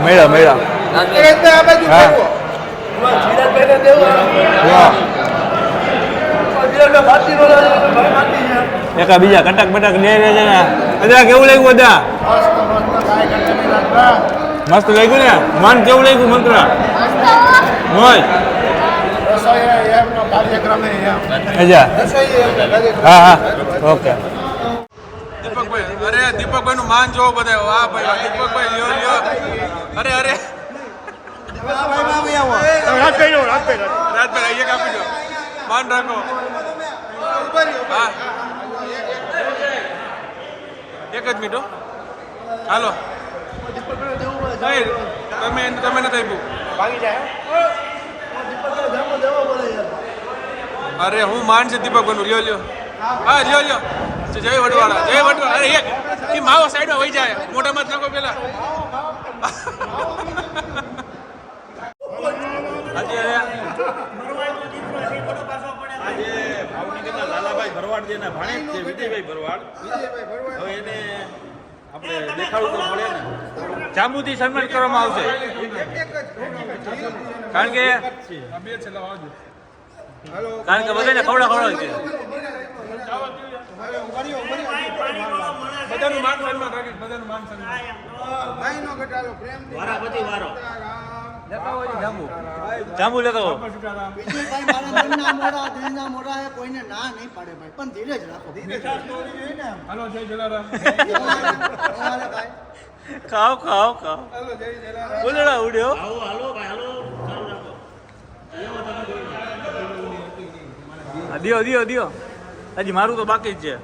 એકા બીજા કટક બટક લે છે ને. અદા કેવું લાગ્યું? અદા મસ્ત લાગ્યું ને. મન કેવું લાગ્યું? મંત્ર મોજ. હા ઓકે. દીપકભાઈ નું માન જોવો બધા. વાહ ભાઈ દીપકભાઈ લ્યો. અરે રાજભાઈ એક આપી દો, માન રાખો. હા એક જ મિનિટ હાલો. તમે નથી આપ્યું. ભાગી જાય અરે હું માન છે દીપક બનુ લ્યો હા લ્યો જય વડવાળા અરે એક એ માવો સાઈડમાં વહી જાય મોઢામાં જ નાખો પેલા આજે ભાવનગરના લાલાભાઈ ભરવાડ જેના ભાણેજ છે વિજયભાઈ ભરવાડ હવે એને આપણે દેખાડવું તો પડે ને જાંબુથી સન્માન કરવામાં આવશે કારણ કે બધાને ખવડાવ છે બધાનું માન સન્માન રાખીશ બધાનું માન સન્માન વારા પછી વારો જાંબુ લેતો કોઈને ના નહીં પાડે ભાઈ પણ ધીરજ રાખો હાલો જય જલારામ ખાઓ બોલડા ઉડ્યો હાલો ભાઈ હાલો ચાલુ રાખો દિયો હજી મારું તો બાકી જ છે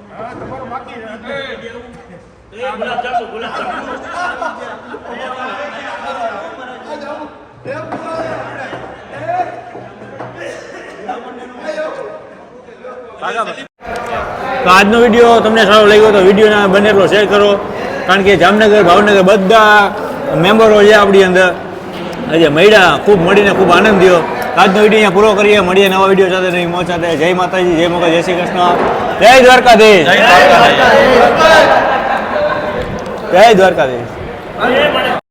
તો આજનો વિડીયો તમને સારો લાગ્યો તો વિડીયોને બને એટલો શેર કરો કારણ કે જામનગર ભાવનગર બધા મેમ્બરો છે આપણી અંદર આજે મળ્યા ખૂબ મળીને ખૂબ આનંદ થયો આજનો વિડીયો અહીંયા પૂરો કરીએ મળીએ નવા વિડીયો સાથે નહીં મોજ સાથે જય માતાજી જય મોગલ જય શ્રી કૃષ્ણ જય દ્વારકાધીશ જય દ્વારકાધીશ